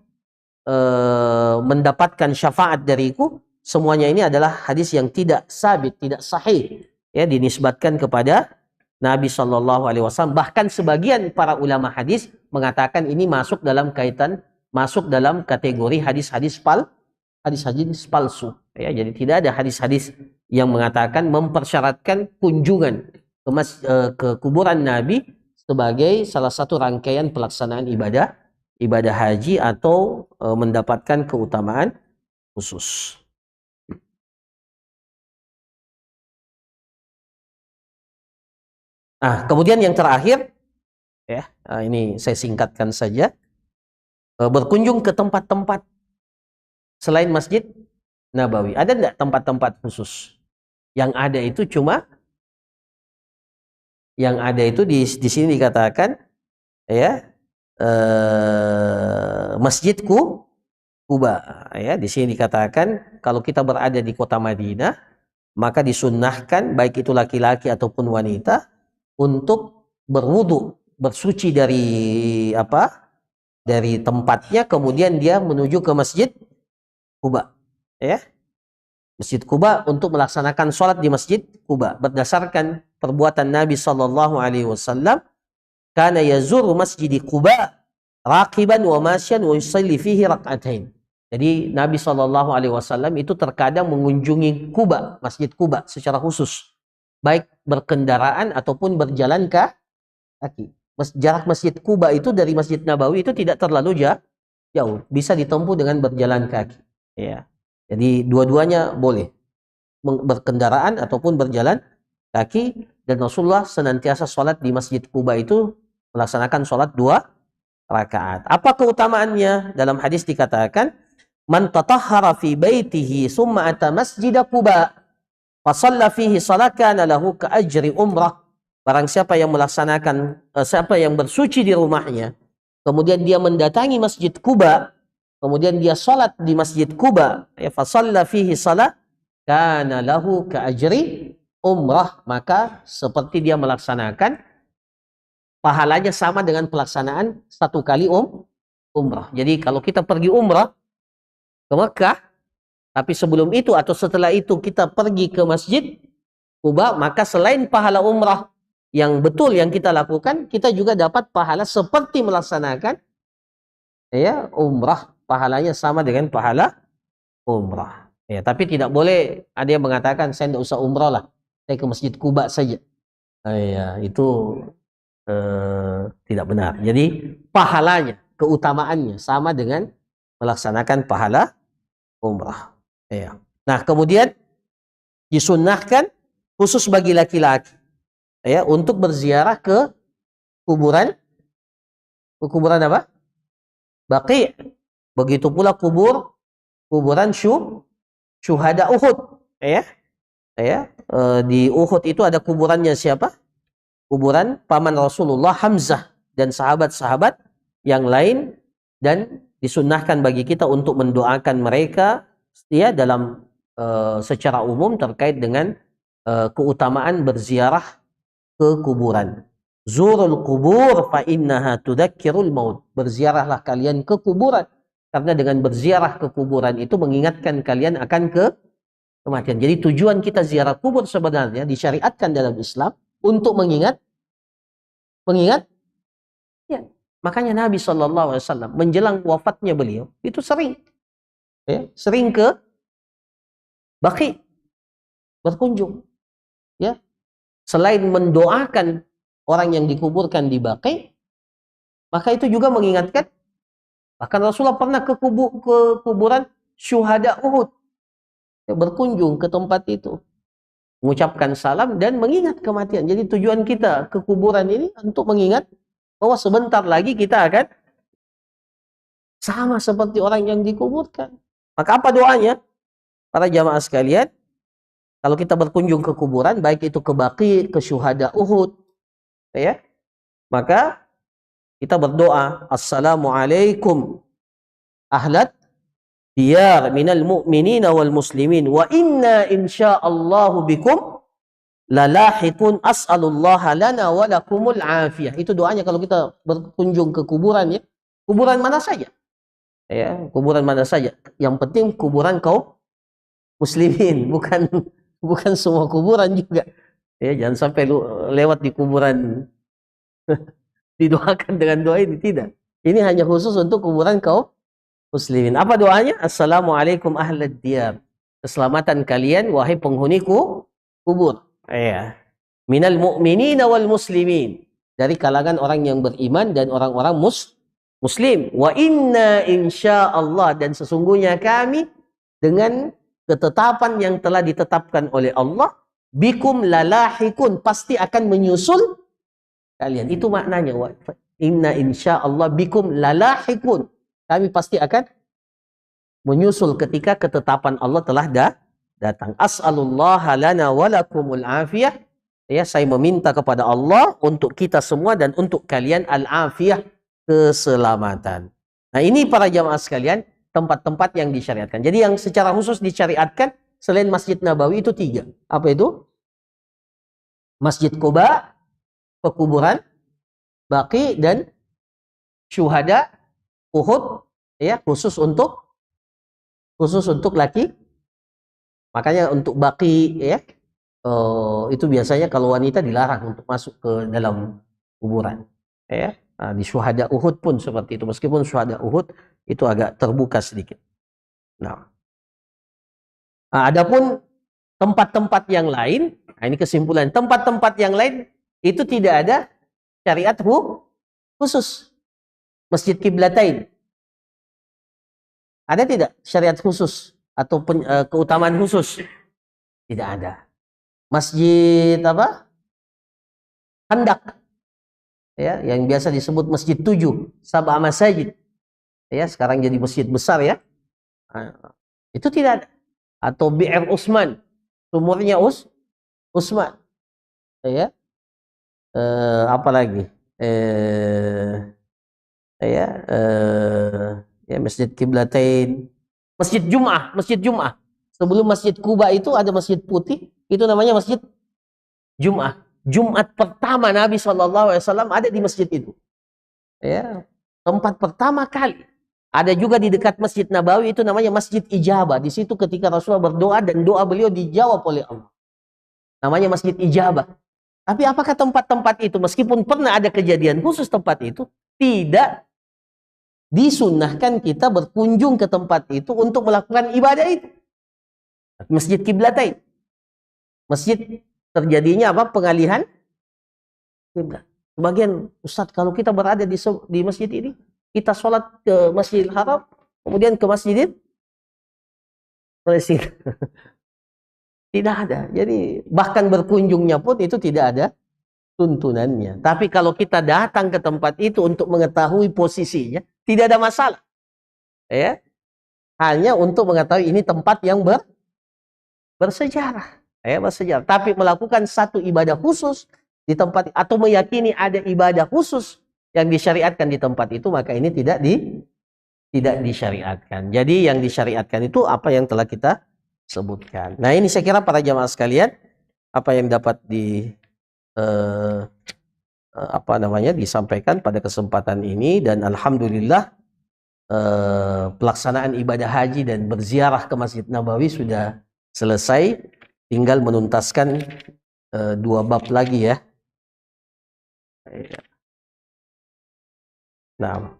S4: mendapatkan syafaat dariku. Semuanya ini adalah hadis yang tidak sabit, tidak sahih, dinisbatkan kepada Nabi Shallallahu Alaihi Wasallam. Bahkan sebagian para ulama hadis mengatakan ini masuk dalam kategori hadis-hadis palsu. Jadi tidak ada hadis-hadis yang mengatakan mempersyaratkan kunjungan ke kuburan Nabi sebagai salah satu rangkaian pelaksanaan ibadah haji atau mendapatkan keutamaan khusus. Kemudian yang terakhir, ini saya singkatkan saja, berkunjung ke tempat-tempat selain Masjid Nabawi. Ada enggak tempat-tempat khusus? Yang ada itu di sini dikatakan Masjidku Kuba. Di sini dikatakan kalau kita berada di kota Madinah, maka disunnahkan baik itu laki-laki ataupun wanita untuk berwudu, bersuci dari tempatnya, kemudian dia menuju ke Masjid Kuba. Masjid Kuba untuk melaksanakan sholat di Masjid Kuba berdasarkan perbuatan Nabi Sallallahu Alaihi Wasallam. Kana yazuru Masjid Kuba raqiban wa masyan wa yusalli fihi rak'atain. Jadi Nabi Sallallahu Alaihi Wasallam itu terkadang mengunjungi Kuba, Masjid Kuba secara khusus, baik berkendaraan ataupun berjalan kaki. Jarak Masjid Kuba itu dari Masjid Nabawi itu tidak terlalu jauh, bisa ditempuh dengan berjalan kaki. Jadi dua-duanya boleh, berkendaraan ataupun berjalan kaki. Dan Rasulullah senantiasa sholat di Masjid Kuba itu melaksanakan sholat 2 rakaat. Apa keutamaannya? Dalam hadis dikatakan, man tatahhara fi baitihi summa ata Masjid Kuba fasalla fihi salakana lahu ka ajri umrah. Barang siapa yang siapa yang bersuci di rumahnya, kemudian dia mendatangi Masjid Kuba, kemudian dia salat di Masjid Kuba, fasalla fihi salat kana lahu ka ajri umrah, maka seperti dia melaksanakan, pahalanya sama dengan pelaksanaan 1 kali umrah. Jadi kalau kita pergi umrah ke Mekah, tapi sebelum itu atau setelah itu kita pergi ke Masjid Kuba, maka selain pahala umrah yang betul yang kita lakukan, kita juga dapat pahala seperti melaksanakan umrah, pahalanya sama dengan pahala umrah. Tapi tidak boleh ada yang mengatakan saya tidak usah umrah lah, saya ke Masjid Kuba saja. Itu tidak benar. Jadi pahalanya, keutamaannya sama dengan melaksanakan pahala umrah. Nah, kemudian disunnahkan khusus bagi laki-laki untuk berziarah ke kuburan apa? Baqi'. Begitu pula kuburan syuhada Uhud. Di Uhud itu ada kuburannya siapa? Kuburan paman Rasulullah Hamzah dan sahabat-sahabat yang lain, dan disunnahkan bagi kita untuk mendoakan mereka dalam secara umum terkait dengan keutamaan berziarah ke kuburan. Zurul kubur fa innaha tudakkirul maut. Berziarahlah kalian ke kuburan, karena dengan berziarah ke kuburan itu mengingatkan kalian akan kematian. Jadi tujuan kita ziarah kubur sebenarnya disyariatkan dalam Islam untuk mengingat. Makanya Nabi Shallallahu Alaihi Wasallam menjelang wafatnya beliau itu sering ke Baqi berkunjung. Selain mendoakan orang yang dikuburkan di Baqi, maka itu juga mengingatkan, bahkan Rasulullah pernah ke kuburan syuhada Uhud, berkunjung ke tempat itu, mengucapkan salam dan mengingat kematian. Jadi tujuan kita ke kuburan ini untuk mengingat bahwa sebentar lagi kita akan sama seperti orang yang dikuburkan. Maka apa doanya? Para jamaah sekalian, kalau kita berkunjung ke kuburan, baik itu ke Baqi, ke syuhada Uhud, ya, maka kita berdoa, Assalamualaikum ahlat diyar minal mu'minina wal muslimin wa inna insyaallahu bikum lalahiqun as'alullaha lana wa lakumul afiyah. Itu doanya kalau kita berkunjung ke kuburan, ya. Kuburan mana saja. Ya, kuburan mana saja. Yang penting kuburan kaum muslimin, bukan semua kuburan juga. Ya, jangan sampai lewat di kuburan didoakan dengan doa ini, tidak. Ini hanya khusus untuk kuburan kaum muslimin. Apa doanya? Assalamualaikum ahlad diyar. Keselamatan kalian wahai penghuni kubur. Ya. Minal mu'minina wal muslimin. Dari kalangan orang yang beriman dan orang-orang muslim. Wa inna insyaallah, dan sesungguhnya kami dengan ketetapan yang telah ditetapkan oleh Allah, bikum lalahikun, pasti akan menyusul kalian. Itu maknanya. Inna insyaallah bikum lalahikun. Kami pasti akan menyusul ketika ketetapan Allah telah datang. As'alullaha lana walakumul afiyah. Ya, saya meminta kepada Allah untuk kita semua dan untuk kalian al-afiyah, keselamatan. Nah, ini para jamaah sekalian, tempat-tempat yang disyariatkan. Jadi yang secara khusus disyariatkan selain Masjid Nabawi itu 3. Apa itu? Masjid Quba, pekuburan Baqi, dan syuhada Uhud, ya, khusus untuk laki. Makanya untuk Baqi, ya, itu biasanya kalau wanita dilarang untuk masuk ke dalam kuburan, ya. Nah, di syuhada Uhud pun seperti itu, meskipun syuhada Uhud itu agak terbuka sedikit. Nah, adapun tempat-tempat yang lain, nah ini kesimpulan, tempat-tempat yang lain itu tidak ada syariat khusus. Masjid Qiblatain, ada tidak syariat khusus atau keutamaan khusus? Tidak ada. Masjid apa? Handak, ya, yang biasa disebut Masjid 7, Sab'a Masajid, ya, sekarang jadi masjid besar, ya. Nah, itu tidak ada. Atau Bi'r Utsman, sumurnya Utsman, ya. Apa lagi? Ya, Masjid Qiblatain, Masjid Jum'ah. Sebelum Masjid Quba itu ada Masjid Putih, itu namanya Masjid Jum'ah. Jumat pertama Nabi SAW ada di masjid itu. Ya, tempat pertama kali. Ada juga di dekat Masjid Nabawi, itu namanya Masjid Ijabah. Di situ ketika Rasulullah berdoa dan doa beliau dijawab oleh Allah. Namanya Masjid Ijabah. Tapi apakah tempat-tempat itu, meskipun pernah ada kejadian khusus tempat itu, tidak disunnahkan kita berkunjung ke tempat itu untuk melakukan ibadah itu. Masjid Qiblatain. Masjid terjadinya apa? Pengalihan kiblat. Sebagian, Ustadz, kalau kita berada di masjid ini, kita sholat ke Masjidil Haram, kemudian ke Masjidil Palestina. Tidak ada. Jadi bahkan berkunjungnya pun itu tidak ada tuntunannya. Tapi kalau kita datang ke tempat itu untuk mengetahui posisinya, tidak ada masalah. Ya. Hanya untuk mengetahui ini tempat yang bersejarah. Ya, bersejarah. Tapi melakukan satu ibadah khusus di tempat, atau meyakini ada ibadah khusus yang disyariatkan di tempat itu, maka ini tidak disyariatkan. Jadi yang disyariatkan itu apa yang telah kita sebutkan. Nah, ini saya kira para jamaah sekalian, apa yang dapat disampaikan pada kesempatan ini, dan alhamdulillah pelaksanaan ibadah haji dan berziarah ke Masjid Nabawi sudah selesai. Tinggal menuntaskan 2 bab lagi, ya. Nah,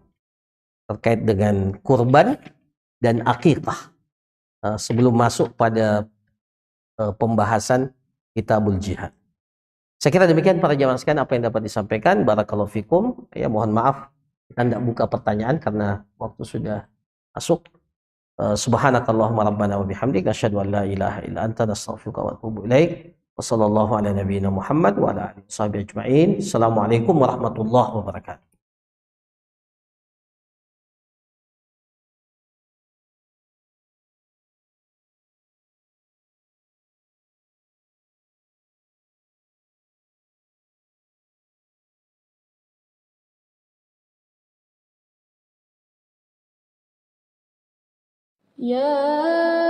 S4: terkait dengan kurban dan akikah, sebelum masuk pada pembahasan Kitabul Jihad. Saya kira demikian para jamaah sekalian apa yang dapat disampaikan. Barakallahu fikum. Ya, mohon maaf kita tidak buka pertanyaan karena waktu sudah masuk. Subhanakallahumma rabbana wa bihamdika asyhadu an la ilaha illa anta nastaghfiruka wa atubu ilaik. Wassallallahu ala nabiyyina Muhammad wa ala alihi washabihi ajma'in. Assalamualaikum warahmatullahi wabarakatuh.
S3: يا